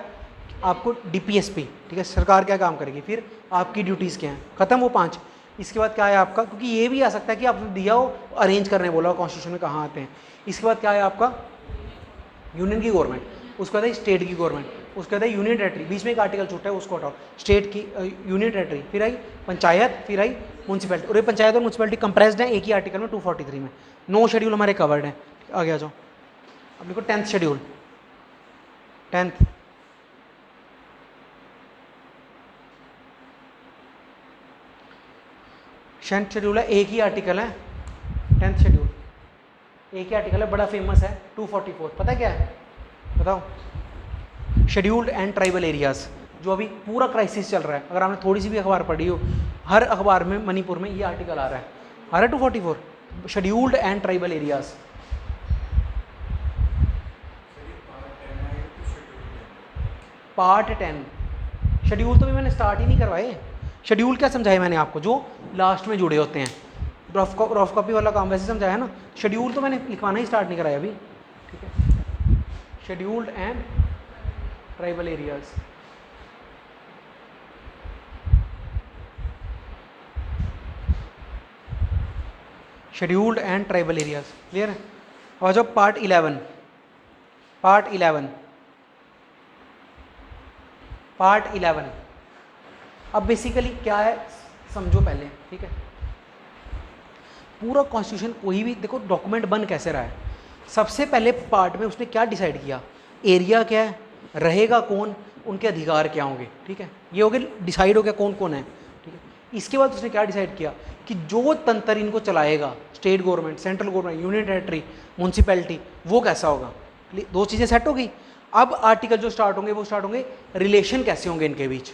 आपको डीपीएसपी। ठीक है, सरकार क्या काम करेगी, फिर आपकी ड्यूटीज़ क्या हैं, खत्म वो 5। इसके बाद क्या आया आपका? क्योंकि ये भी आ सकता है कि आपने दिया हो, अरेंज करने बोला हो, कॉन्स्टिट्यूशन में कहाँ आते हैं। इसके बाद क्या आया आपका? यूनियन की गवर्नमेंट। उसके बाद है स्टेट की गवर्नमेंट। उसके बाद है यूनियन टेरेटरी, बीच में एक आर्टिकल छूटा है उसको हटाओ। स्टेट की यूनियन टेरेटरी, फिर आई पंचायत, फिर आई म्यूनसिपैलिटी। और ये पंचायत और म्यूनसिपैलिटी कंप्रेस्ड है एक ही आर्टिकल में 243 में। 9 शेड्यूल हमारे कवर्ड हैं। आगे आ जाओ, अब देखो 10th शेड्यूल। 10th शेड्यूल है, एक ही आर्टिकल है। 10th शेड्यूल एक ही आर्टिकल है, बड़ा फेमस है, 244। पता है क्या है? बताओ। शेड्यूल्ड एंड ट्राइबल एरियाज़, जो अभी पूरा क्राइसिस चल रहा है। अगर आपने थोड़ी सी भी अखबार पढ़ी हो, हर अखबार में मणिपुर में ये आर्टिकल आ रहा है। आ रहा है 244 scheduled and tribal areas. Part 10 schedule तो भी मैंने स्टार्ट ही नहीं करवाए। शेड्यूल क्या समझाया मैंने आपको, जो लास्ट में जुड़े होते हैं, रफ कॉपी वाला काम वैसे समझाया ना। शेड्यूल तो मैंने लिखवाना ही स्टार्ट नहीं कराया अभी, ठीक है। Scheduled and tribal areas, scheduled and tribal areas, clear है। और जो पार्ट 11 अब बेसिकली क्या है समझो पहले, ठीक है। पूरा कॉन्स्टिट्यूशन कोई भी देखो डॉक्यूमेंट बन कैसे रहा है, सबसे पहले पार्ट में उसने क्या डिसाइड किया, एरिया क्या है, रहेगा कौन, उनके अधिकार क्या होंगे, ठीक है। ये हो गया डिसाइड हो गया कौन कौन है, ठीक है। इसके बाद उसने क्या डिसाइड किया कि जो तंत्र इनको चलाएगा, state government, central government, union territory, municipality, वो कैसा होगा। दो चीज़ें सेट हो गई। अब आर्टिकल जो स्टार्ट होंगे वो स्टार्ट होंगे रिलेशन कैसे होंगे इनके बीच,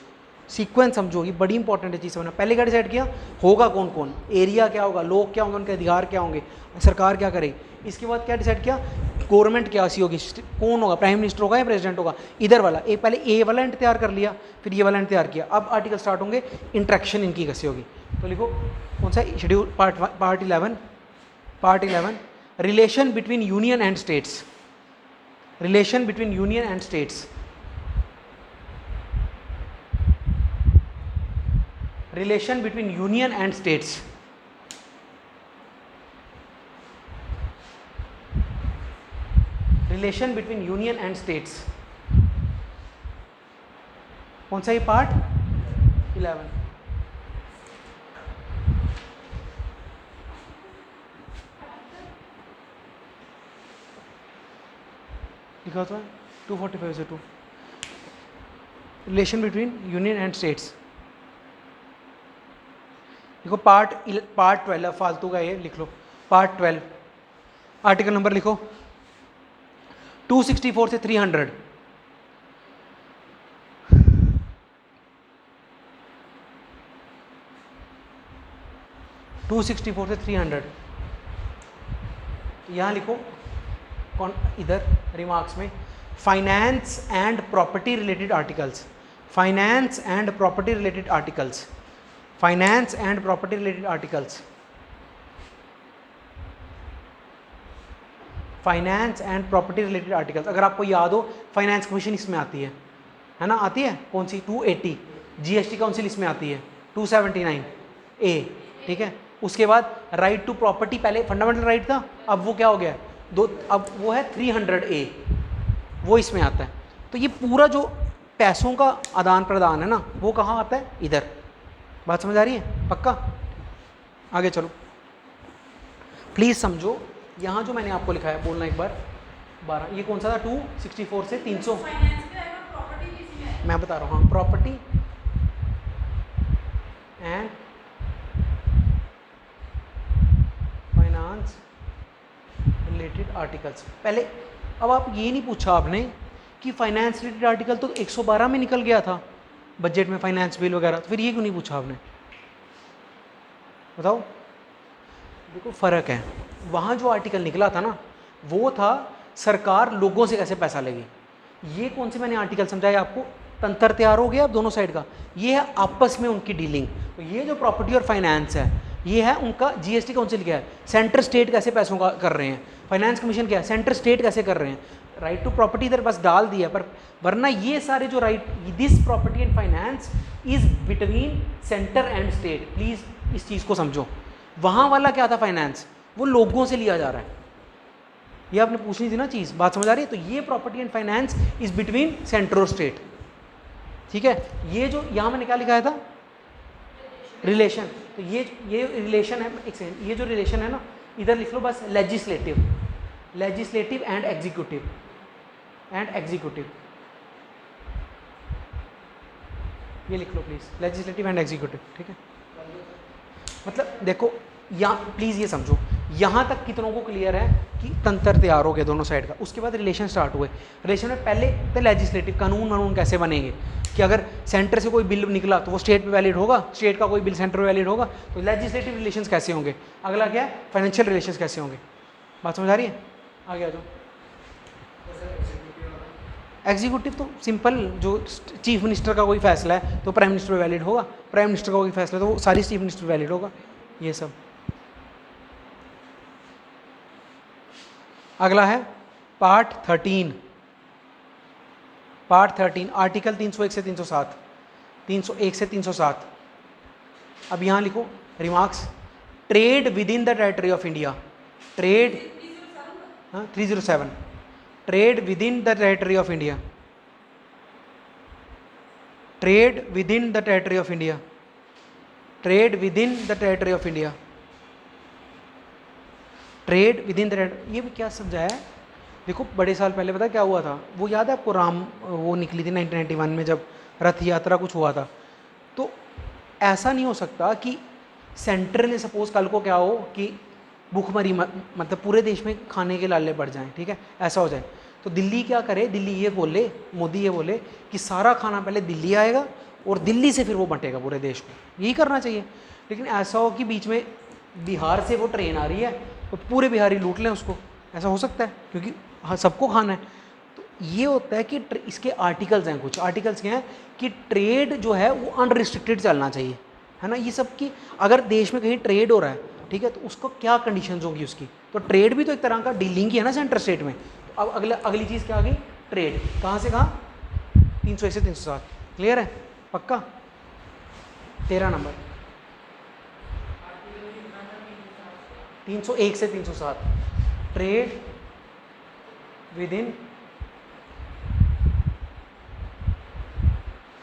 सीक्वेंस समझोगी, बड़ी इंपॉर्टेंट है चीज़ समझना। पहले क्या डिसाइड किया, होगा कौन कौन, एरिया क्या होगा, लोग क्या होंगे, उनके अधिकार क्या होंगे, सरकार क्या करेगी। इसके बाद क्या डिसाइड किया, गवर्नमेंट क्या सी होगी, कौन होगा, प्राइम मिनिस्टर होगा या प्रेसिडेंट होगा, इधर वाला एक पहले ए वाला एंड तैयार कर लिया, फिर ये वाला एंड तैयार किया। अब आर्टिकल स्टार्ट होंगे, इंट्रैक्शन इनकी कैसे होगी। तो लिखो कौन सा schedule, part 11 relation between union and states, relation between union and states, relation between union and states, relation between union and states, कौन सा ये पार्ट 11। लिखा तो है 245 से 2, relation between union and states. देखो पार्ट 12 फालतू का ये लिख लो, पार्ट 12 आर्टिकल नंबर लिखो 264 से 300, से 300 यहाँ लिखो कौन, इधर रिमार्क्स में finance and property related articles, finance and property related articles, finance and property related articles, finance and property related articles. अगर आपको याद हो फाइनेंस कमीशन इसमें आती है ना, आती है कौन सी 280, जीएसटी काउंसिल इसमें आती है 279 ए, ठीक है। उसके बाद राइट टू प्रॉपर्टी, पहले फंडामेंटल राइट था, अब वो क्या हो गया दो, अब वो है 300 ए, वो इसमें आता है। तो ये पूरा जो पैसों का आदान प्रदान है ना, वो कहाँ आता है, इधर। बात समझ आ रही है, पक्का। आगे चलो, प्लीज़ समझो, यहाँ जो मैंने आपको लिखा है, बोलना एक बार 12, ये कौन सा था 264 से 300, मैं बता रहा हूँ, हाँ, property and finance related articles. पहले अब आप ये नहीं पूछा आपने कि फाइनेंस रिलेटेड आर्टिकल तो 112 में निकल गया था बजट में, फाइनेंस बिल वगैरह, तो फिर ये क्यों नहीं पूछा आपने, बताओ। देखो फ़र्क है, वहाँ जो आर्टिकल निकला था ना, वो था सरकार लोगों से कैसे पैसा लेगी। ये कौन से मैंने आर्टिकल समझाया आपको, तंत्र तैयार हो गया अब दोनों साइड का, ये है आपस में उनकी डीलिंग। तो ये जो प्रॉपर्टी और फाइनेंस है, ये है उनका जीएसटी काउंसिल क्या है, सेंटर स्टेट कैसे पैसों का कर रहे हैं, फाइनेंस कमीशन क्या है, सेंटर स्टेट कैसे कर रहे हैं। राइट टू प्रॉपर्टी इधर बस डाल दिया, पर वरना ये सारे जो right, this property and finance is between centre and state. Please इस चीज़ को समझो। वहाँ वाला क्या था, फाइनेंस, वो लोगों से लिया जा रहा है, ये आपने पूछनी थी ना चीज़, बात समझ आ रही है। तो ये property and finance is between centre और स्टेट, ठीक है। ये जो यहाँ मैंने क्या लिखाया था, रिलेशन, तो ये रिलेशन है, एक सेकंड, ये जो रिलेशन है ना, इधर लिख लो बस लेजिस्लेटिव, लेजिस्लेटिव एंड एग्जीक्यूटिव, ये लिख लो प्लीज़, लेजिस्लेटिव एंड एग्जीक्यूटिव, ठीक है। मतलब देखो यहाँ प्लीज़ ये समझो, यहाँ तक कितनों को क्लियर है कि तंत्र तैयार हो गया दोनों साइड का। उसके बाद रिलेशन स्टार्ट हुए। रिलेशन में पहले तो लेजिस्लेटिव कानून कैसे बनेंगे कि अगर सेंटर से कोई बिल निकला तो वो स्टेट पे वैलिड होगा, स्टेट का कोई बिल सेंटर पे वैलिड होगा, तो लेजिस्लेटिव रिलेशंस कैसे होंगे। अगला क्या है, फाइनेंशियल रिलेशंस कैसे होंगे। बात समझ आ रही है, आगे आ जाओ। एग्जीक्यूटिव तो सिंपल, जो चीफ मिनिस्टर का कोई फैसला है तो प्राइम मिनिस्टर पे वैलिड होगा, प्राइम मिनिस्टर का कोई फैसला है तो वो सारी चीफ मिनिस्टर वैलिड होगा, ये सब। अगला है पार्ट 13। पार्ट 13 आर्टिकल 301 से 307, 301 से 307। अब यहाँ लिखो remarks, trade with in the territory of India, trade 307, trade with in the territory of India, trade with in the territory of India, trade with in the territory of India, trade with in the, ये भी क्या समझाया है। देखो बड़े साल पहले पता क्या हुआ था, वो याद है आपको, वो निकली थी 1991 में जब रथ यात्रा कुछ हुआ था। तो ऐसा नहीं हो सकता कि सेंटर ने सपोज कल को क्या हो कि भूखमरी मतलब पूरे देश में खाने के लाले बढ़ जाएं, ठीक है, ऐसा हो जाए तो दिल्ली क्या करे, दिल्ली ये बोले, मोदी ये बोले कि सारा खाना पहले दिल्ली आएगा और दिल्ली से फिर वो बंटेगा पूरे देश को, यही करना चाहिए। लेकिन ऐसा हो कि बीच में बिहार से वो ट्रेन आ रही है तो पूरे बिहारी लूट लें उसको, ऐसा हो सकता है क्योंकि हाँ सबको खाना है। तो ये होता है कि इसके आर्टिकल्स हैं, कुछ आर्टिकल्स क्या हैं कि ट्रेड जो है वो अनरिस्ट्रिक्टेड चलना चाहिए, है ना। ये सब की अगर देश में कहीं ट्रेड हो रहा है, ठीक है, तो उसको क्या कंडीशंस होगी उसकी, तो ट्रेड भी तो एक तरह का डीलिंग ही है ना सेंटर स्टेट में। तो अब अगली चीज़ क्या आ गई, ट्रेड, कहाँ से कहाँ, 301 से 307, क्लियर है, पक्का। 13 नंबर 301 से 307, trade with in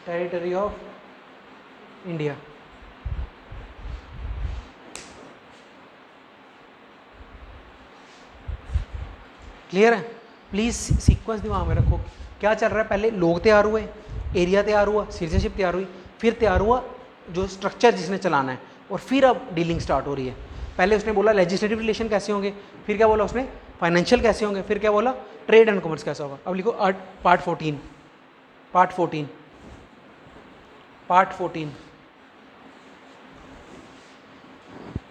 territory of India. Clear है, प्लीज़ सीक्वेंस दिमाग में रखो, क्या चल रहा है। पहले लोग तैयार हुए, एरिया तैयार हुआ, सिटीजनशिप तैयार हुई, फिर तैयार हुआ जो स्ट्रक्चर जिसने चलाना है, और फिर अब डीलिंग स्टार्ट हो रही है। पहले उसने बोला लेजिस्लेटिव रिलेशन कैसे होंगे, फिर क्या बोला उसने फाइनेंशियल कैसे होंगे, फिर क्या बोला ट्रेड एंड कॉमर्स कैसा होगा। अब लिखो पार्ट 14, पार्ट 14, पार्ट 14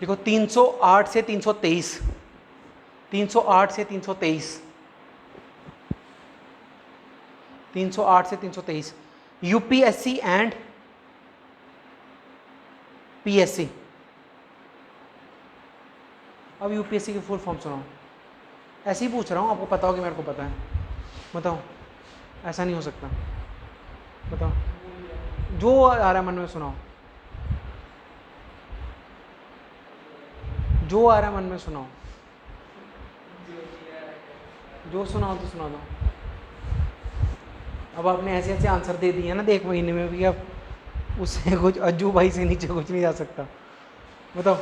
लिखो 308 से 323, 308 से 323, 308 से 323, यूपीएससी एंड पीएससी। अब यूपीएससी की फुल फॉर्म सुनाओ, ऐसे ही पूछ रहा हूँ, आपको पता हो कि मेरे को पता है, बताओ, ऐसा नहीं हो सकता, बताओ जो आ रहा है मन में सुनाओ, जो आ रहा है मन में सुनाओ, जो सुनाओ तो सुना दो। अब आपने ऐसे ऐसे आंसर दे दिए ना 1 महीने में भी, अब उससे कुछ अज्जू भाई से नीचे कुछ नहीं जा सकता, बताओ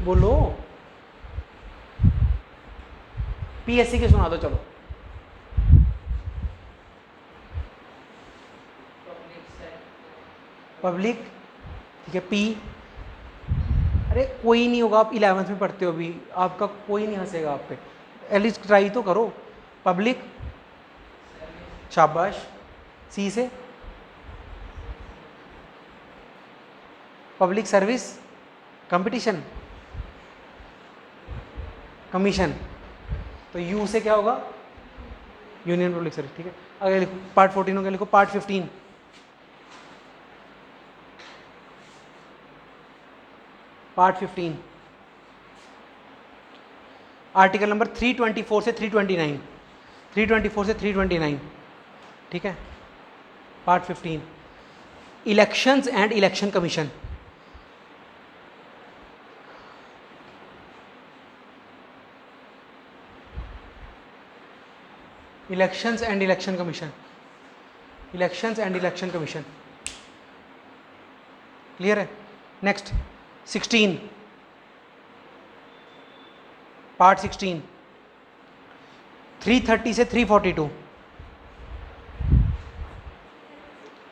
बोलो, पीएससी के सुना दो चलो। पब्लिक, ठीक है, पी, अरे कोई नहीं होगा, आप 11th में पढ़ते हो अभी, आपका कोई नहीं हंसेगा आप पे, एटलीस्ट ट्राई तो करो। पब्लिक, शाबाश, सी से पब्लिक सर्विस, कंपटीशन, कमीशन, तो यू से क्या होगा यूनियन पब्लिक सर्विस, ठीक है। अगर लिखो पार्ट 14 हो गया, लिखो पार्ट 15, पार्ट 15 आर्टिकल नंबर 324 से 329, 324 से 329, ठीक है। Part 15 elections and election commission, elections and election commission, elections and election commission, clear है। नेक्स्ट 16, पार्ट 16 330 से 342,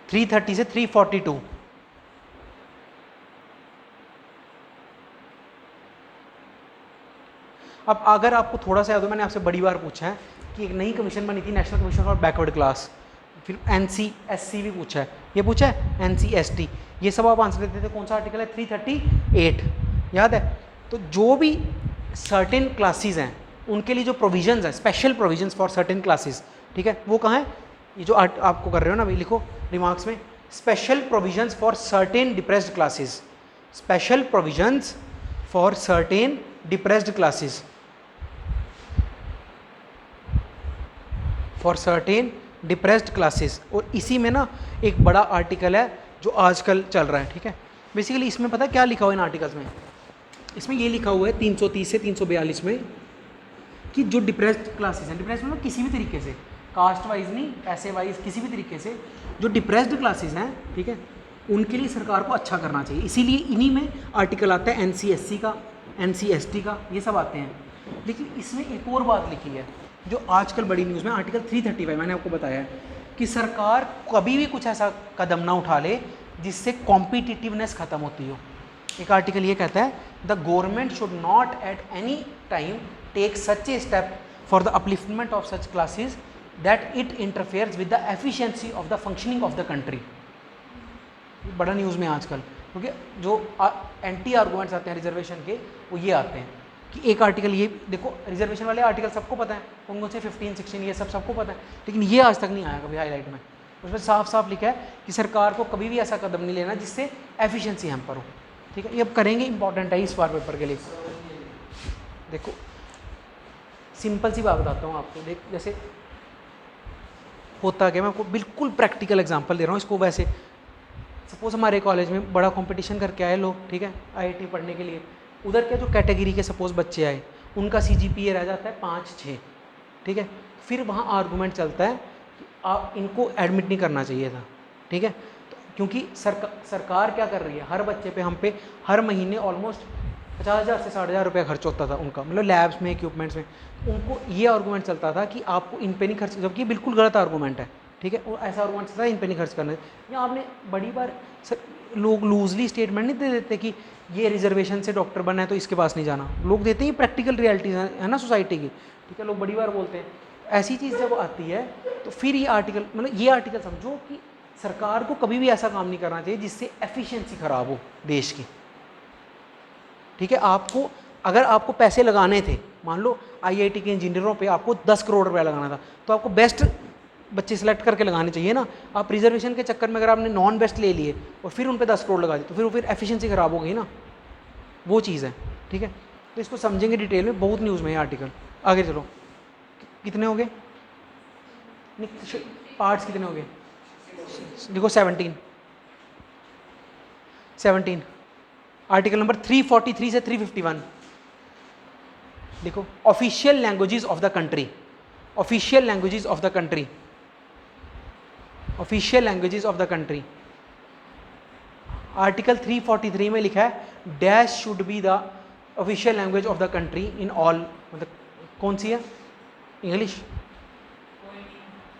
330 से 342, अब अगर आपको थोड़ा सा याद हो, मैंने आपसे बड़ी बार पूछा है कि एक नई कमीशन बनी थी, national commission for backward class, फिर NCSC भी पूछा है, ये पूछा है NCST, ये सब आप आंसर देते थे। कौन सा आर्टिकल है? 338, याद है? तो जो भी सर्टेन क्लासेस हैं उनके लिए जो प्रोविजंस है, special provisions for certain classes, ठीक है, वो कहाँ है? ये जो आपको कर रहे हो ना अभी, लिखो रिमार्क्स में, special provisions for certain depressed classes, special provisions for certain depressed classes, for certain depressed classes. और इसी में ना एक बड़ा आर्टिकल है जो आजकल चल रहा है, ठीक है। बेसिकली इसमें पता है क्या लिखा हुआ है इन आर्टिकल्स में? इसमें ये लिखा हुआ है 330 से 342 में कि जो डिप्रेस्ड क्लासेस हैं, डिप्रेस्ड मतलब किसी भी तरीके से, कास्ट वाइज नहीं, पैसे वाइज, किसी भी तरीके से जो डिप्रेस्ड क्लासेस हैं, ठीक है, उनके लिए सरकार को अच्छा करना चाहिए। इसीलिए इन्हीं में आर्टिकल आता है NCSC का, NCST का, ये सब आते हैं। लेकिन इसमें एक और बात लिखी है जो आजकल बड़ी न्यूज़ में, आर्टिकल 335, मैंने आपको बताया है कि सरकार कभी भी कुछ ऐसा कदम ना उठा ले जिससे कॉम्पिटिटिवनेस खत्म होती हो। एक आर्टिकल ये कहता है, the government should not at any time take such a step for the upliftment of such classes that it interferes with the efficiency of the functioning of the country. बड़ा news में आजकल, क्योंकि जो anti arguments आते हैं reservation के, वो ये आते हैं कि एक आर्टिकल, ये देखो रिजर्वेशन वाले आर्टिकल सबको पता है, कौन कौन से 15, 16, ये सब सबको पता है, लेकिन ये आज तक नहीं आया कभी हाईलाइट में। उसमें साफ साफ लिखा है कि सरकार को कभी भी ऐसा कदम नहीं लेना जिससे एफिशिएंसी हैम्पर हो, ठीक है। ये अब करेंगे, इंपॉर्टेंट है इस बार पेपर के लिए। देखो सिंपल सी बात बताता हूँ आपको, देख जैसे होता क्या, मैं आपको बिल्कुल प्रैक्टिकल एग्जांपल दे रहा हूँ इसको। वैसे सपोज हमारे कॉलेज में बड़ा कंपटीशन करके आए लोग, ठीक है, IIT पढ़ने के लिए, उधर क्या जो कैटेगरी के सपोज बच्चे आए, उनका CGPA रह जाता है 5-6, ठीक है, फिर वहाँ आर्गूमेंट चलता है कि आप इनको एडमिट नहीं करना चाहिए था, ठीक है। तो क्योंकि सरकार क्या कर रही है, हर बच्चे पे हम पे हर महीने ऑलमोस्ट 50,000 से 60,000 रुपया खर्च होता था उनका, मतलब लैब्स में, इक्विपमेंट्स में। उनको ये आर्गूमेंट चलता था कि आपको इन पे नहीं खर्च, जबकि बिल्कुल गलत आर्गूमेंट है, ठीक है। और ऐसा आर्गूमेंट चलता है इन पे नहीं खर्च करना। या आपने बड़ी बार लोग लूजली स्टेटमेंट नहीं दे देते कि ये रिजर्वेशन से डॉक्टर बना है तो इसके पास नहीं जाना, लोग देते हैं प्रैक्टिकल रियलिटीज है ना सोसाइटी की, ठीक है, लोग बड़ी बार बोलते हैं। ऐसी चीज़ जब आती है तो फिर ये आर्टिकल, मतलब ये आर्टिकल समझो कि सरकार को कभी भी ऐसा काम नहीं करना चाहिए जिससे एफिशिएंसी खराब हो देश की, ठीक है। आपको अगर आपको पैसे लगाने थे, मान लो IIT के इंजीनियरों पे आपको 10 करोड़ रुपया लगाना था, तो आपको बेस्ट बच्चे सेलेक्ट करके लगाने चाहिए ना। आप रिजर्वेशन के चक्कर में अगर आपने नॉन बेस्ट ले लिए और फिर उन पे 10 करोड़ लगा दी, तो फिर एफिशिएंसी खराब हो गई ना, वो चीज़ है, ठीक है। तो इसको समझेंगे डिटेल में, बहुत न्यूज़ में है आर्टिकल। आगे चलो, कितने हो गए पार्ट्स, कितने हो गए? देखो 17 आर्टिकल नंबर 343 से 351 देखो, official languages of the country, official languages of the country, official languages of the country. Article 343 में लिखा है dash should be the official language of the country in all, मतलब कौन सी है? इंग्लिश,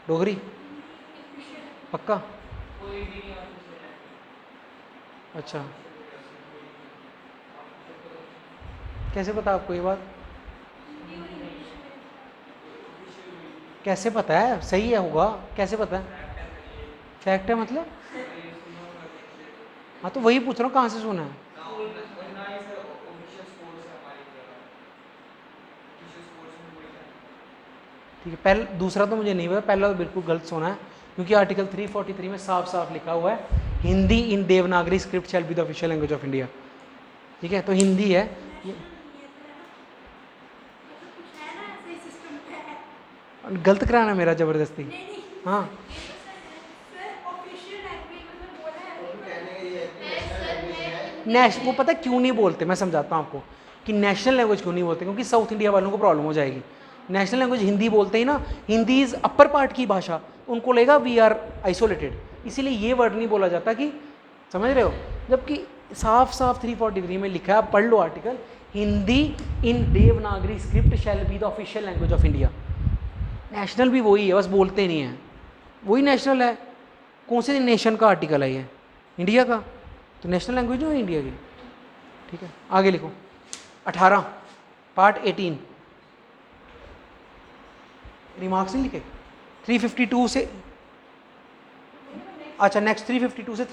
डोगरी, पक्का? अच्छा, कैसे पता आपको ये बात? कैसे पता है? सही है होगा, कैसे पता है? फैक्ट है मतलब? हाँ तो वही पूछ रहा हूँ, कहाँ से सुना है? ठीक है, पहले दूसरा तो मुझे नहीं पता, पहला तो बिल्कुल गलत सुना है, क्योंकि आर्टिकल 343 में साफ साफ लिखा हुआ है Hindi in Devanagari script shall be the official language of India, ठीक है। तो हिंदी है, गलत कराना मेरा ज़बरदस्ती? हाँ वो पता क्यों नहीं बोलते, मैं समझाता हूँ आपको कि नेशनल लैंग्वेज क्यों नहीं बोलते, क्योंकि साउथ इंडिया वालों को प्रॉब्लम हो जाएगी। नेशनल लैंग्वेज हिंदी बोलते ही ना, हिंदी इज़ अपर पार्ट की भाषा, उनको लगेगा वी आर आइसोलेटेड, इसीलिए ये वर्ड नहीं बोला जाता, कि समझ रहे हो। जबकि साफ साफ 343 में लिखा है, आप पढ़ लो article, Hindi in Devanagari script shall be the official language of India. National भी वही है, बस बोलते नहीं हैं, वही नेशनल है। कौन से नेशन का आर्टिकल है ये? इंडिया का, तो नेशनल लैंग्वेज है इंडिया की, ठीक है। आगे लिखो 18 पार्ट 18 रिमार्क्स नहीं लिखे? 352 से, अच्छा नेक्स्ट 352 से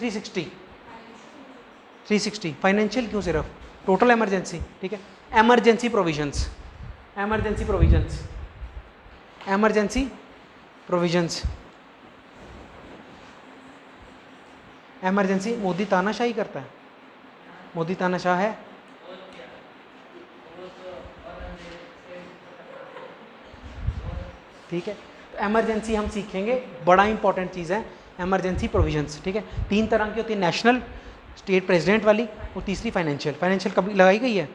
360 फाइनेंशियल क्यों सिर्फ? टोटल इमरजेंसी, ठीक है। Emergency provisions, emergency provisions, emergency provisions, emergency. Modi तानाशाही करता है, मोदी तानाशाह है। ठीक है, तो इमरजेंसी हम सीखेंगे, बड़ा इंपॉर्टेंट चीज़ है इमरजेंसी प्रोविजंस, ठीक है। 3 तरह की होती है, नेशनल, स्टेट प्रेसिडेंट वाली, और तीसरी फाइनेंशियल। फाइनेंशियल कभी लगाई गई है?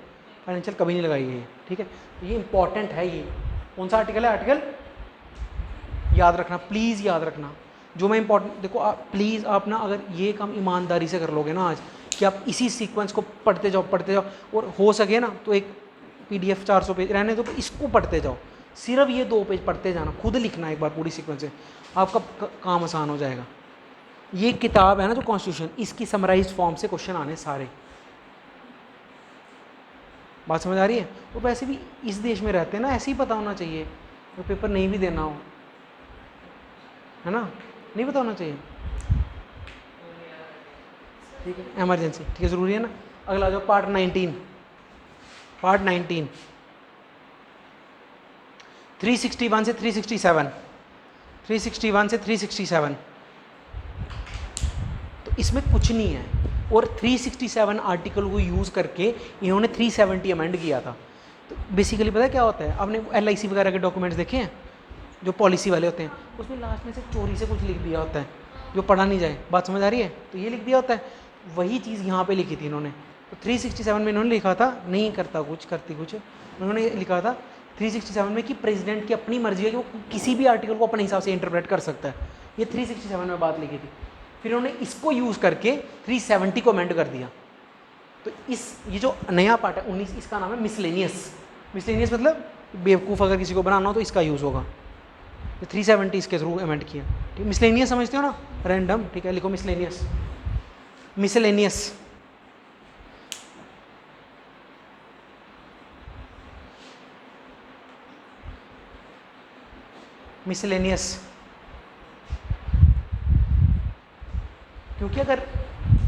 फाइनेंशियल कभी नहीं लगाई गई है, ठीक है। तो ये इंपॉर्टेंट है। ये कौन सा आर्टिकल है? आर्टिकल याद रखना, प्लीज़ याद रखना जो मैं इंपॉर्टेंट, देखो आप प्लीज़, आप ना अगर ये काम ईमानदारी से कर लोगे ना आज, कि आप इसी सीक्वेंस को पढ़ते जाओ पढ़ते जाओ, और हो सके ना तो एक PDF 400 पेज रहने दो, इसको पढ़ते जाओ, सिर्फ ये 2 पेज पढ़ते जाना, खुद लिखना एक बार पूरी सीक्वेंस से, आपका काम आसान हो जाएगा। ये किताब है ना जो कॉन्स्टिट्यूशन, इसकी समराइज्ड फॉर्म से क्वेश्चन आने सारे। बात समझ आ रही है? तो वैसे भी इस देश में रहते हैं ना, ऐसे ही पता होना चाहिए, तो पेपर नहीं भी देना हो, है ना, नहीं पता होना चाहिए, ठीक है। इमरजेंसी, ठीक है, ज़रूरी है ना। अगला आ जाओ पार्ट 19, पार्ट 19 361 से 367, 361 से 367, तो इसमें कुछ नहीं है, और 367 आर्टिकल को यूज़ करके इन्होंने 370 अमेंड किया था। तो बेसिकली पता है क्या होता है? आपने LIC वगैरह के डॉक्यूमेंट्स देखे हैं जो पॉलिसी वाले होते हैं, उसमें लास्ट में से चोरी से कुछ लिख दिया होता है जो पढ़ा नहीं जाए। बात समझ आ रही है? तो ये लिख दिया होता है, वही चीज़ यहाँ पे लिखी थी इन्होंने। तो 367 में इन्होंने लिखा था, नहीं करता कुछ करती कुछ, उन्होंने लिखा था 367 में कि प्रेसिडेंट की अपनी मर्जी है कि वो किसी भी आर्टिकल को अपने हिसाब से इंटरप्रेट कर सकता है। ये 367 में बात लिखी थी। फिर उन्होंने इसको यूज़ करके 370 को अमेंड कर दिया। तो ये जो नया पार्ट है 19, इसका नाम है मिसलेनियस। मिसलेनियस मतलब बेवकूफ़ अगर किसी को बनाना हो तो इसका यूज़ होगा। तो 370 इसके थ्रू अमेंड किया, ठीक। मिसलेनियस समझते हो ना, रैंडम, ठीक है, लिखो मिसलेनियस, मिसलेनियस। मिसलेनियस, क्योंकि अगर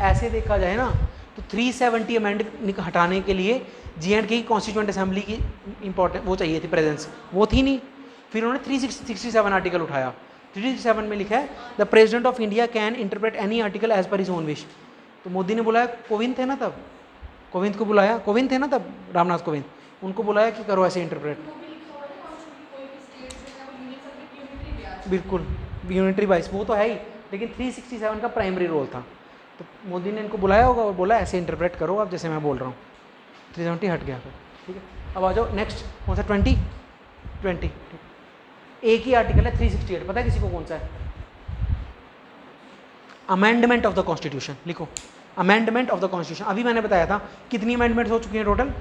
ऐसे देखा जाए ना तो 370 अमेंड हटाने के लिए J&K की कॉन्स्टिट्यूएंट असेंबली की इंपॉर्टेंट वो चाहिए थी, प्रेजेंस, वो थी नहीं। फिर उन्होंने 367 आर्टिकल उठाया। 367 में लिखा है the president of India can interpret any article as per his own wish. तो मोदी ने बुलाया, कोविंद थे ना तब, कोविंद को बुलाया, कोविंद थे ना तब, रामनाथ कोविंद, उनको बुलाया कि करो ऐसे इंटरप्रेट। बिल्कुल, यूनिटरी बाइस वो तो है ही, लेकिन 367 का प्राइमरी रोल था। तो मोदी ने इनको बुलाया होगा और बोला ऐसे इंटरप्रेट करो आप जैसे मैं बोल रहा हूँ। 370 हट गया फिर, ठीक है। अब आ जाओ नेक्स्ट, कौन सा? 20, ठीक। एक ही आर्टिकल है 368, पता है किसी को कौन सा है? अमेंडमेंट ऑफ द कॉन्स्टिट्यूशन, लिखो अमेंडमेंट ऑफ द कॉन्स्टिट्यूशन। अभी मैंने बताया था कितनी अमेंडमेंट्स हो चुकी हैं टोटल,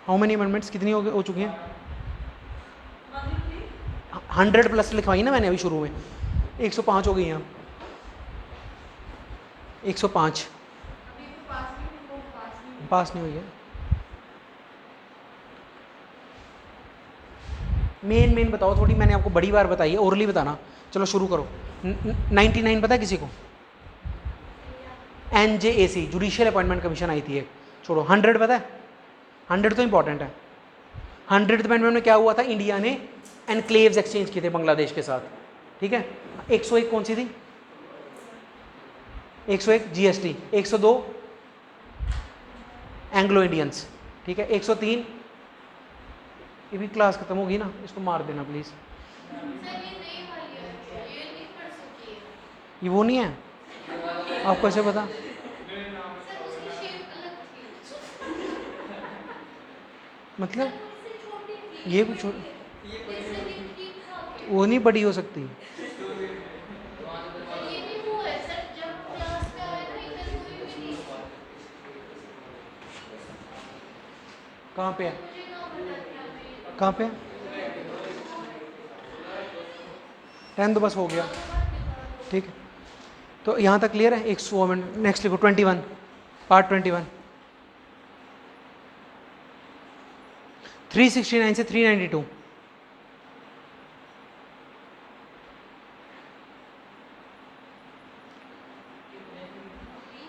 हाउ मेनी अमेंडमेंट्स, कितनी हो चुकी हैं? 100+ लिखवाई ना मैंने अभी शुरू में, 105 हो गई हैं, 105 पास नहीं हुई है। मेन बताओ थोड़ी, मैंने आपको बड़ी बार बताई है, ओरली बताना। चलो शुरू करो। 99 पता है किसी को? NJAC, जुडिशियल अपॉइंटमेंट कमीशन आई थी एक, छोड़ो। 100 पता है? 100 तो इंपॉर्टेंट है। 100th अमेंडमेंट में क्या हुआ था? इंडिया ने एनक्लेव्स एक्सचेंज किए थे बांग्लादेश के साथ, ठीक है। 101 कौन सी थी? 101 GST, 102 एंग्लो इंडियंस, ठीक है। 103, ये भी क्लास खत्म होगी ना, इसको मार देना प्लीज़। ये वो नहीं है, आपको कैसे पता? मतलब ये कुछ वो नहीं बड़ी हो सकती। कहाँ पे है? कहाँ पे? 10 तो बस हो गया, ठीक है। तो यहाँ तक क्लियर है? 100 मिनट। नेक्स्ट लिखो 21, पार्ट 21, 369 से 392,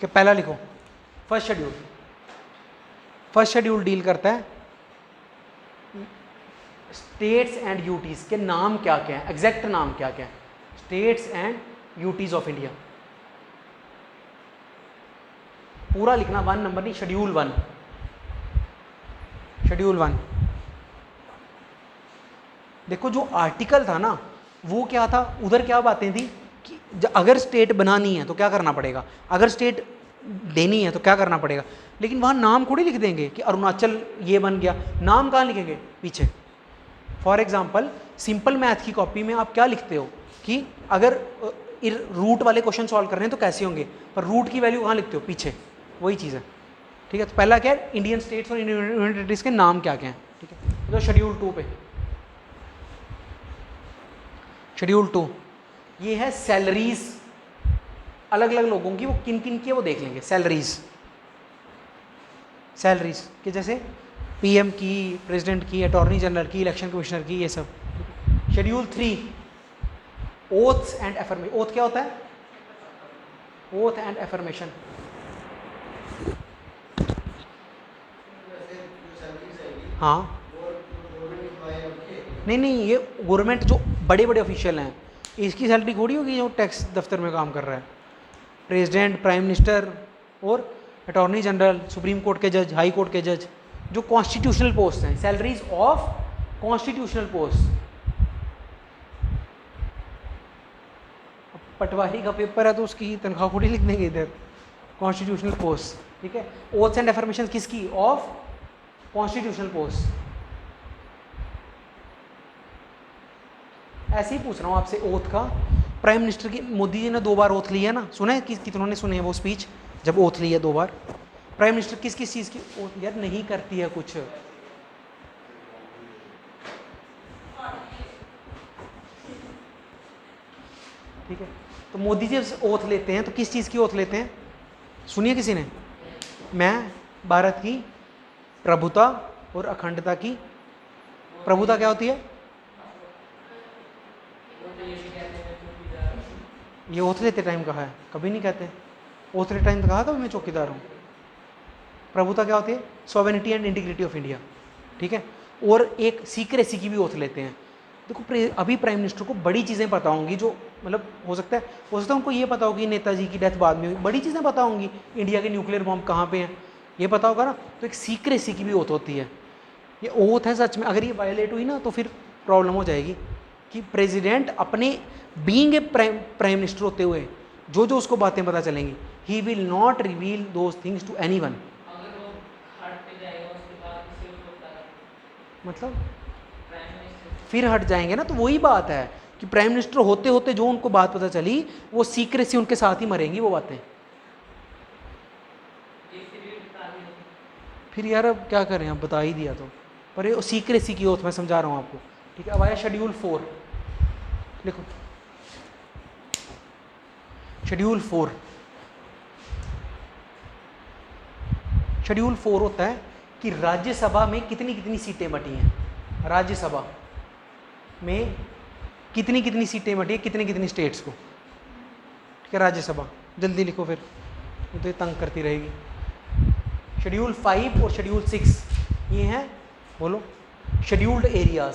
ठीक है, पहला लिखो फर्स्ट शेड्यूल डील करता है स्टेट्स एंड यूटीज के नाम क्या क्या है, एग्जैक्ट नाम क्या क्या है, states and UTs of India. पूरा लिखना, 1 नंबर नहीं, शेड्यूल वन। देखो जो आर्टिकल था ना वो क्या था, उधर क्या बातें थी कि अगर स्टेट बनानी है तो क्या करना पड़ेगा, अगर स्टेट देनी है तो क्या करना पड़ेगा, लेकिन वहाँ नाम थोड़ी लिख देंगे कि अरुणाचल ये बन गया, नाम कहाँ लिखेंगे पीछे। फॉर एग्जाम्पल सिंपल मैथ की कॉपी में आप क्या लिखते हो कि अगर रूट वाले क्वेश्चन सॉल्व कर रहे हैं तो कैसे होंगे, पर रूट की वैल्यू कहाँ लिखते हो, पीछे, वही चीज़ है। ठीक है, तो पहला क्या है, इंडियन स्टेट्स और इंडियन टेरिटरीज के नाम क्या क्या हैं। ठीक है, तो शेड्यूल 2 पे, शेड्यूल 2 ये है सैलरीज अलग अलग लोगों की, वो किन किन की है वो देख लेंगे। सैलरीज कि जैसे पीएम की, प्रेसिडेंट की, अटॉर्नी जनरल की, इलेक्शन कमिश्नर की, ये सब। Schedule 3 oaths and affirmation. Oath क्या होता है, ओथ एंड एफर्मेशन। हाँ नहीं, ये गवर्नमेंट जो बड़े बड़े ऑफिशियल हैं इसकी सैलरी थोड़ी होगी जो टैक्स दफ्तर में काम कर रहा है। प्रेसिडेंट, प्राइम मिनिस्टर और अटॉर्नी जनरल, सुप्रीम कोर्ट के जज, हाई कोर्ट के जज, जो कॉन्स्टिट्यूशनल पोस्ट हैं, सैलरीज ऑफ कॉन्स्टिट्यूशनल पोस्ट। पटवारी का पेपर है तो उसकी तनख्वाह थोड़ी लिख देंगे इधर, कॉन्स्टिट्यूशनल पोस्ट। ठीक है, ओथ्स एंड एफर्मेशन किसकी, ऑफ कॉन्स्टिट्यूशनल पोस्ट। ऐसे ही पूछ रहा हूँ आपसे ओथ का। प्राइम मिनिस्टर की, मोदी जी ने 2 बार ओथ लिया ना, सुना है कितनों ने सुने हैं वो स्पीच जब ओथ लिया 2 बार। प्राइम मिनिस्टर किस किस चीज़ की ओथ यार नहीं करती है कुछ, ठीक है। तो मोदी जी ओथ लेते हैं तो किस चीज़ की ओथ लेते हैं, सुनिए किसी ने, मैं भारत की प्रभुता और अखंडता की, प्रभुता क्या होती है, ये ओथ लेते टाइम कहा है, कभी नहीं कहते। ओथ लेते टाइम तो कहा कभी मैं चौकीदार हूँ। प्रभुता क्या होती है, sovereignty and integrity of India. ठीक है, और एक सीक्रेसी की भी ओथ लेते हैं। देखो अभी प्राइम मिनिस्टर को बड़ी चीज़ें पता होंगी, जो मतलब हो सकता है उनको ये पता होगी नेताजी की डेथ बाद में हुई, बड़ी चीज़ें पता होंगी, इंडिया के न्यूक्लियर बॉम्ब कहाँ पे हैं ये पता होगा ना। तो एक सीक्रेसी की भी ओथ होती है, ये ओथ है सच में। अगर ये वायलेट हुई ना तो फिर प्रॉब्लम हो जाएगी कि प्रेसिडेंट अपने बीइंग ए प्राइम मिनिस्टर होते हुए जो जो उसको बातें पता चलेंगी, he will not reveal those things to anyone. मतलब फिर हट जाएंगे ना, तो वही बात है कि प्राइम मिनिस्टर होते होते जो उनको बात पता चली वो सीक्रेसी उनके साथ ही मरेंगी वो बातें। फिर यार अब क्या करें, अब बता ही दिया तो, पर ये सीक्रेसी की ओथ मैं समझा रहा हूँ आपको। ठीक है, अब आया शेड्यूल 4, लिखो शेड्यूल 4। शेड्यूल 4 होता है कि राज्यसभा में कितनी कितनी सीटें बटी हैं, राज्यसभा में कितनी कितनी सीटें बटी हैं कितनी कितनी स्टेट्स को। ठीक है, राज्यसभा जल्दी लिखो फिर, ये तो ये तंग करती रहेगी। शेड्यूल 5 और शेड्यूल 6 ये हैं, बोलो, शेड्यूल्ड एरियाज।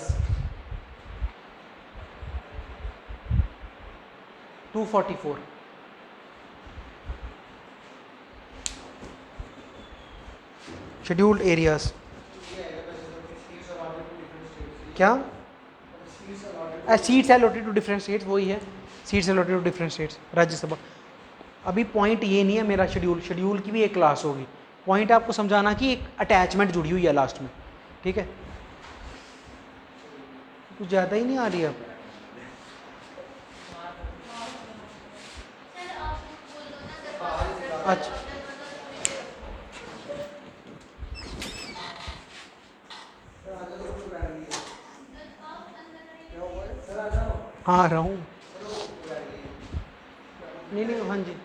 244 शेड्यूल्ड एरियाज क्या, seats allotted to different states, वही है seats allotted to different states Rajya Sabha. अभी पॉइंट ये नहीं है मेरा, शेड्यूल की भी एक क्लास होगी। पॉइंट आपको समझाना कि एक अटैचमेंट जुड़ी हुई है लास्ट में। ठीक है, कुछ ज़्यादा ही नहीं आ रही है अब। अच्छा हाँ आ रहा हूँ, नहीं हाँ जी,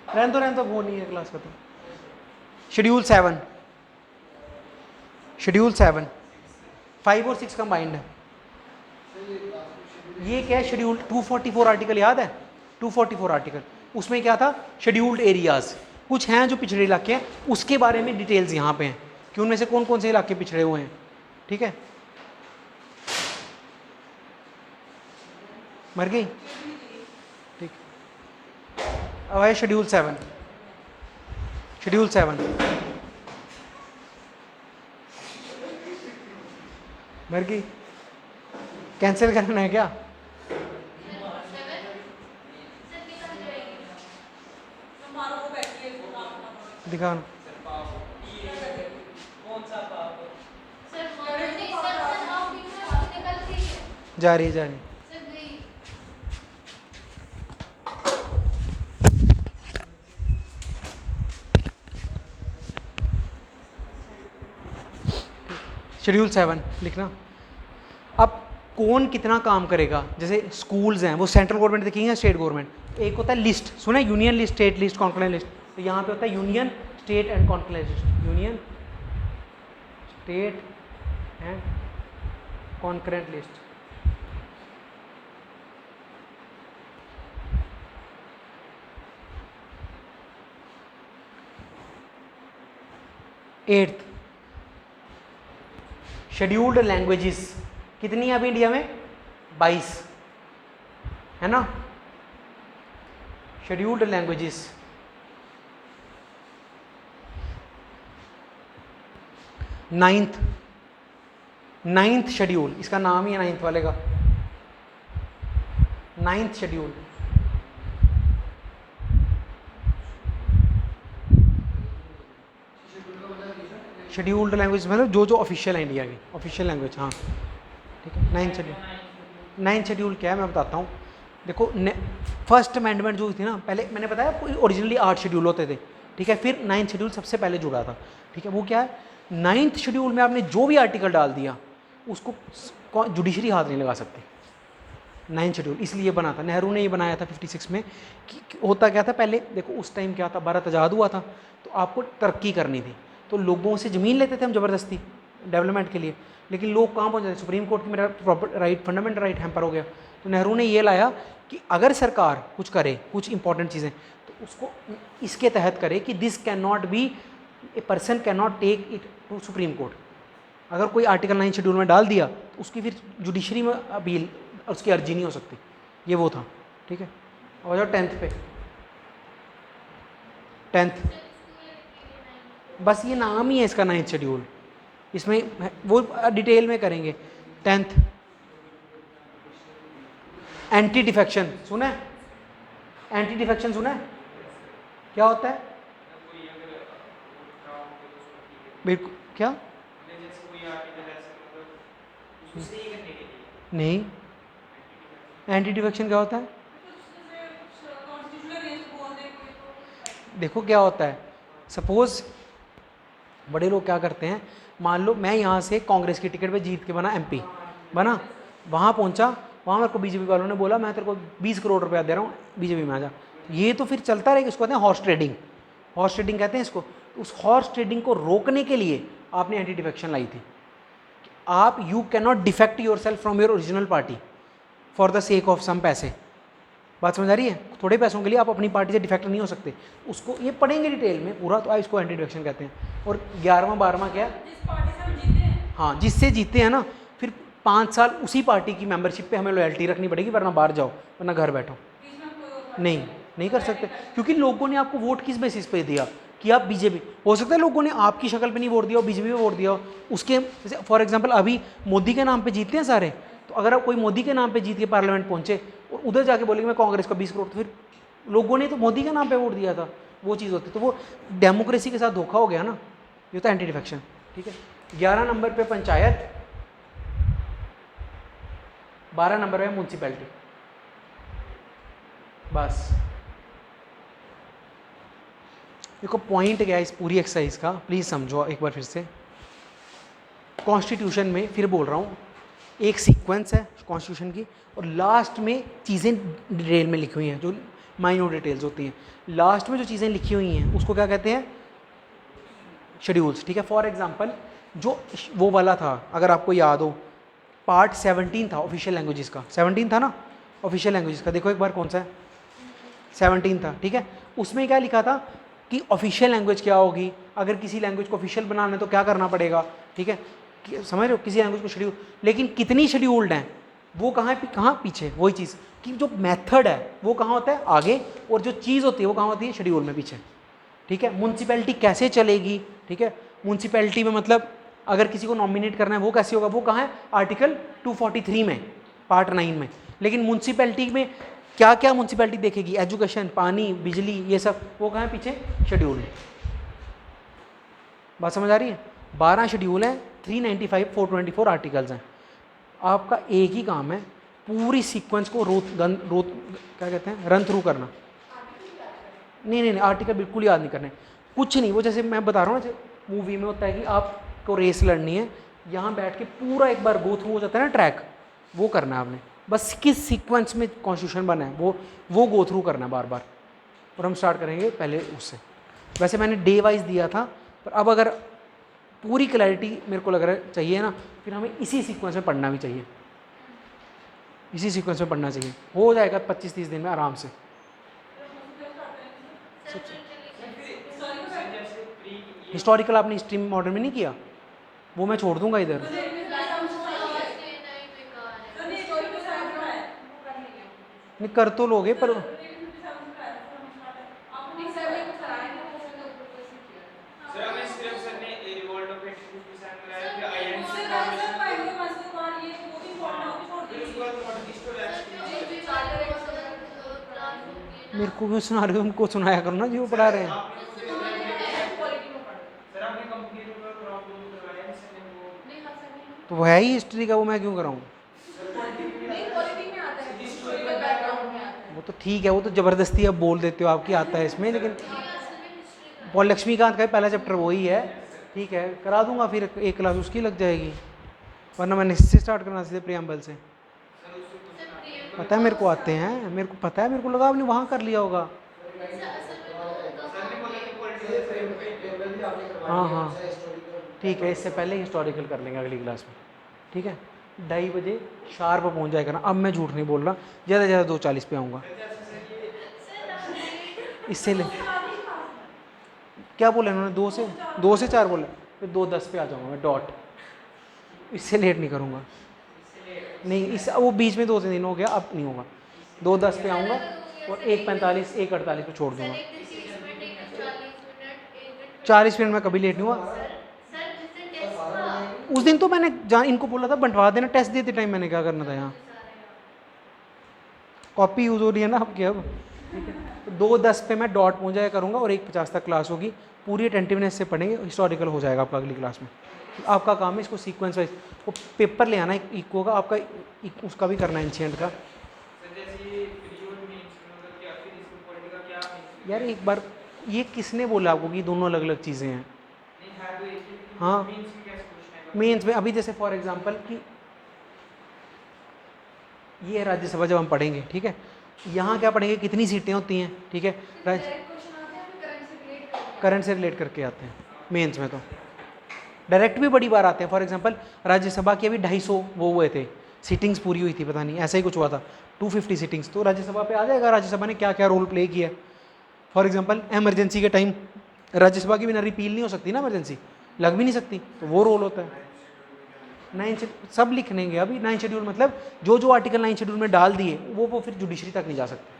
रहने दो वो नहीं है क्लास का। तो शेड्यूल 7 5 और 6 कंबाइंड है। ये क्या है, शेड्यूल 244 आर्टिकल याद है, 244 आर्टिकल, उसमें क्या था, शेड्यूल्ड एरियाज। कुछ हैं जो पिछड़े इलाके हैं, उसके बारे में डिटेल्स यहाँ पे हैं कि उनमें से कौन कौन से इलाके पिछड़े हुए हैं। ठीक है, मर गई। ठीक, अब है शेड्यूल 7। शेड्यूल 7 मर गई, कैंसिल करना है क्या? दिखा जा रही जा रही। शेड्यूल 7 लिखना। अब कौन कितना काम करेगा, जैसे स्कूल्स हैं वो सेंट्रल गवर्नमेंट देखेंगे, स्टेट गवर्नमेंट। एक होता है लिस्ट, सुना है union list, state list, concurrent list. तो यहाँ पे होता है union, state and concurrent list. Union, state and concurrent list. Eighth, scheduled languages कितनी है अभी इंडिया में? 22 है ना, शेड्यूल्ड लैंग्वेजेस। नाइन्थ शेड्यूल, इसका नाम ही है नाइन्थ वाले का, नाइन्थ शेड्यूल। शेड्यूल्ड लैंग्वेज मतलब जो जो ऑफिशियल है इंडिया की, ऑफिशियल लैंग्वेज। हाँ ठीक है, नाइन्थ शेड्यूल। नाइन्थ शेड्यूल क्या है मैं बताता हूँ। देखो फर्स्ट अमेंडमेंट जो थी ना, पहले मैंने बताया आपको ओरिजिनली 8 शेड्यूल होते थे। ठीक है, फिर नाइन्थ शेड्यूल सबसे पहले जुड़ा था। ठीक है, वो क्या है, नाइन्थ शेड्यूल में आपने जो भी आर्टिकल डाल दिया उसको जुडिशरी हाथ नहीं लगा सकती। नाइन्थ शेड्यूल इसलिए बना था, नेहरू ने ये बनाया था 56 में। कि होता क्या था पहले, देखो उस टाइम क्या था, भारत आज़ाद हुआ था तो आपको तरक्की करनी थी, तो लोगों से ज़मीन लेते थे हम ज़बरदस्ती डेवलपमेंट के लिए। लेकिन लोग कहाँ पहुँच जाते, सुप्रीम कोर्ट की मेरा proper right, fundamental right hamper हो गया। तो नेहरू ने ये लाया कि अगर सरकार कुछ करे, कुछ इंपॉर्टेंट चीज़ें, तो उसको इसके तहत करे कि this can not be, a person can not take it to supreme court. अगर कोई आर्टिकल 9 शेड्यूल में डाल दिया तो उसकी फिर जुडिशरी में अपील, उसकी अर्जी नहीं हो सकती। ये वो था। ठीक है, अब आ जाओ 10th पे। 10th बस ये नाम ही है इसका 9th शेड्यूल, इसमें वो डिटेल में करेंगे। 10th एंटी डिफेक्शन सुना है? एंटी डिफेक्शन सुना है? क्या होता है? बिल्कुल, क्या नहीं, एंटी डिफेक्शन क्या होता है? देखो क्या होता है, सपोज बड़े लोग क्या करते हैं, मान लो मैं यहाँ से कांग्रेस की टिकट पे जीत के बना एमपी बना, वहाँ पहुँचा, वहाँ मेरे को बीजेपी वालों ने बोला मैं तेरे को 20 करोड़ रुपया दे रहा हूँ, बीजेपी में आ जा। ये तो फिर चलता रहेगा, इसको कहते हैं हॉर्स ट्रेडिंग। हॉर्स ट्रेडिंग कहते हैं इसको। उस हॉर्स ट्रेडिंग को रोकने के लिए आपने एंटी डिफेक्शन लाई थी। आप you can not defect yourself from your original party for the sake of some पैसे। बात समझ आ रही है? थोड़े पैसों के लिए आप अपनी पार्टी से डिफेक्ट नहीं हो सकते। उसको ये पढ़ेंगे डिटेल में पूरा, तो इसको एंटी डिफेक्शन कहते हैं। और 11वां 12वां क्या? जिस पार्टी से हम जीते हैं, हाँ, जिससे जीते हैं ना, फिर 5 साल उसी पार्टी की मेंबरशिप पे हमें लॉयल्टी रखनी पड़ेगी, वरना बाहर जाओ, वरना घर बैठो। नहीं, नहीं कर सकते, क्योंकि लोगों ने आपको वोट किस बेसिस पे दिया कि आप बीजेपी। हो सकता है लोगों ने आपकी शक्ल पे नहीं वोट दिया, बीजेपी पे वोट दिया हो। उसके जैसे फॉर एग्जांपल अभी मोदी के नाम पे जीतते हैं सारे, तो अगर आप कोई मोदी के नाम पे जीत के पार्लियामेंट पहुंचे और उधर जाके बोलेंगे मैं कांग्रेस का 20 करोड़, तो फिर लोगों ने तो मोदी के नाम पे वोट दिया था, वो चीज़ होती। तो वो डेमोक्रेसी के साथ धोखा हो गया ना, ये तो एंटी डिफेक्शन। ठीक है, 11 नंबर पे पंचायत, 12 नंबर पे म्यूनसिपैलिटी। बस देखो पॉइंट क्या है इस पूरी एक्सरसाइज का, प्लीज़ समझो एक बार फिर से। कॉन्स्टिट्यूशन में फिर बोल रहा हूँ, एक सीक्वेंस है कॉन्स्टिट्यूशन की, और लास्ट में चीज़ें डिटेल में लिखी हुई हैं, जो माइनर डिटेल्स होती हैं। लास्ट में जो चीज़ें लिखी हुई हैं उसको क्या कहते हैं? शेड्यूल्स। ठीक है, फॉर एग्जांपल जो वो वाला था, अगर आपको याद हो, पार्ट 17 था ऑफिशियल लैंग्वेजेस का। 17 था ना ऑफिशियल लैंग्वेजेस का, देखो एक बार कौन सा है? 17 था। ठीक है, उसमें क्या लिखा था? कि ऑफिशियल लैंग्वेज क्या होगी, अगर किसी लैंग्वेज को ऑफिशियल बनाना है तो क्या करना पड़ेगा, ठीक है, समझ रहे हो, किसी लैंग्वेज को शेड्यूल, लेकिन कितनी शेड्यूल्ड हैं वो कहाँ है, कहाँ पीछे, वही चीज़ कि जो मेथड है वो कहाँ होता है आगे, और जो चीज़ होती है वो कहाँ होती है शेड्यूल में पीछे, ठीक है। म्यूनसिपैलिटी कैसे चलेगी, ठीक है, म्यूनसिपैलिटी में मतलब अगर किसी को नॉमिनेट करना है वो कैसे होगा, वो कहाँ है आर्टिकल 243 में पार्ट 9 में। लेकिन म्यूनसिपैलिटी में क्या क्या म्यूनसिपैलिटी देखेगी, एजुकेशन, पानी, बिजली, ये सब, वो कहाँ है पीछे शेड्यूल। बात समझ आ रही है। 12 शेड्यूल हैं, 395 424 आर्टिकल्स हैं। आपका एक ही काम है पूरी सीक्वेंस को क्या कहते हैं, रन थ्रू करना। नहीं, आर्टिकल बिल्कुल याद नहीं करने, कुछ नहीं। वो जैसे मैं बता रहा हूँ ना, मूवी में होता है कि आपको रेस लड़नी है, यहाँ बैठ के पूरा एक बार गो थ्रू हो जाता है ना ट्रैक, वो करना है आपने, बस किस सीक्वेंस में कॉन्स्टिट्यूशन बना है वो गो थ्रू करना है बार बार। और हम स्टार्ट करेंगे पहले उससे। वैसे मैंने डे वाइज दिया था, पर अब अगर पूरी क्लैरिटी मेरे को लग रहा है चाहिए ना, फिर हमें इसी सीक्वेंस में पढ़ना भी चाहिए, इसी सीक्वेंस में पढ़ना चाहिए। हो जाएगा 25-30 दिन में आराम से। हिस्टोरिकल आपने स्ट्रीम मॉडल में नहीं किया, वो मैं छोड़ दूंगा इधर। नहीं कर तो लोगे पर मेरे को क्यों सुना रहे हो, उनको सुनाया करो ना जो पढ़ा रहे हैं। तो वो है ही हिस्ट्री का, वो मैं क्यों कराऊँ। वो तो ठीक है, वो तो ज़बरदस्ती अब बोल देते हो आपकी आता है इसमें, लेकिन पॉल लक्ष्मीकांत का पहला चैप्टर वही है, ठीक है, करा दूंगा, फिर एक क्लास उसकी लग जाएगी, वरना मैंने इससे स्टार्ट करना सीधे प्रियम्बल से। पता है मेरे को आते हैं, मेरे को पता है, मेरे को लगा आपने वहाँ कर लिया होगा। हाँ, ठीक है, इससे पहले हिस्टोरिकल कर लेंगे अगली क्लास में, ठीक है। 2:30 बजे शार्प पहुँच जाएगा ना, अब मैं झूठ नहीं बोल रहा, ज़्यादा से ज़्यादा 2:40 पे आऊँगा। इससे ले क्या बोला इन्होंने, 2 से 4 बोला, फिर 2:10 पे आ जाऊँगा मैं डॉट, इससे लेट नहीं करूँगा। नहीं, इस वो बीच में 2 दिन हो गया, अब नहीं होगा। 2:10 पे आऊँगा और 1:45 1:48 पे छोड़ दूँगा। 40 मिनट में कभी लेट नहीं हुआ। उस दिन तो मैंने जहाँ इनको बोला था बंटवा देना, टेस्ट देते टाइम मैंने क्या करना था, यहाँ कॉपी यूज़ हो रही है ना आपकी अब, ठीक है। तो 2:10 पे मैं डॉट पहुँच जाया करूँगा और 1:50 तक क्लास होगी, पूरी अटेंटिवनेस से पढ़ेंगे, हिस्टोरिकल हो जाएगा आपका अगली क्लास में। आपका काम है इसको सीक्वेंस वाइज, वो पेपर ले आना इको का, आपका उसका भी करना है एंशिएंट का। यार एक बार ये किसने बोला आपको कि दोनों अलग अलग चीज़ें हैं। हाँ, मेंस में अभी जैसे फॉर एग्जांपल कि ये राज्यसभा जब हम पढ़ेंगे, ठीक है, यहाँ क्या पढ़ेंगे, कितनी सीटें होती हैं, ठीक है, करंट से रिलेट करके आते हैं मेंस में। तो डायरेक्ट भी बड़ी बार आते हैं, फॉर एग्जांपल राज्यसभा की अभी 250 वो हुए थे, सीटिंग्स पूरी हुई थी, पता नहीं ऐसा ही कुछ हुआ था, 250 सीटिंग्स, तो राज्यसभा पे आ जाएगा राज्यसभा ने क्या क्या रोल प्ले किया। फॉर एग्जांपल इमरजेंसी के टाइम राज्यसभा की बिना रिपील नहीं हो सकती ना, इमरजेंसी लग भी नहीं सकती, तो वो रोल होता है। 9 सब लिख लेंगे अभी। 9 शेड्यूल मतलब जो जो आर्टिकल 9 शेड्यूल में डाल दिए वो फिर जुडिशरी तक नहीं जा सकते।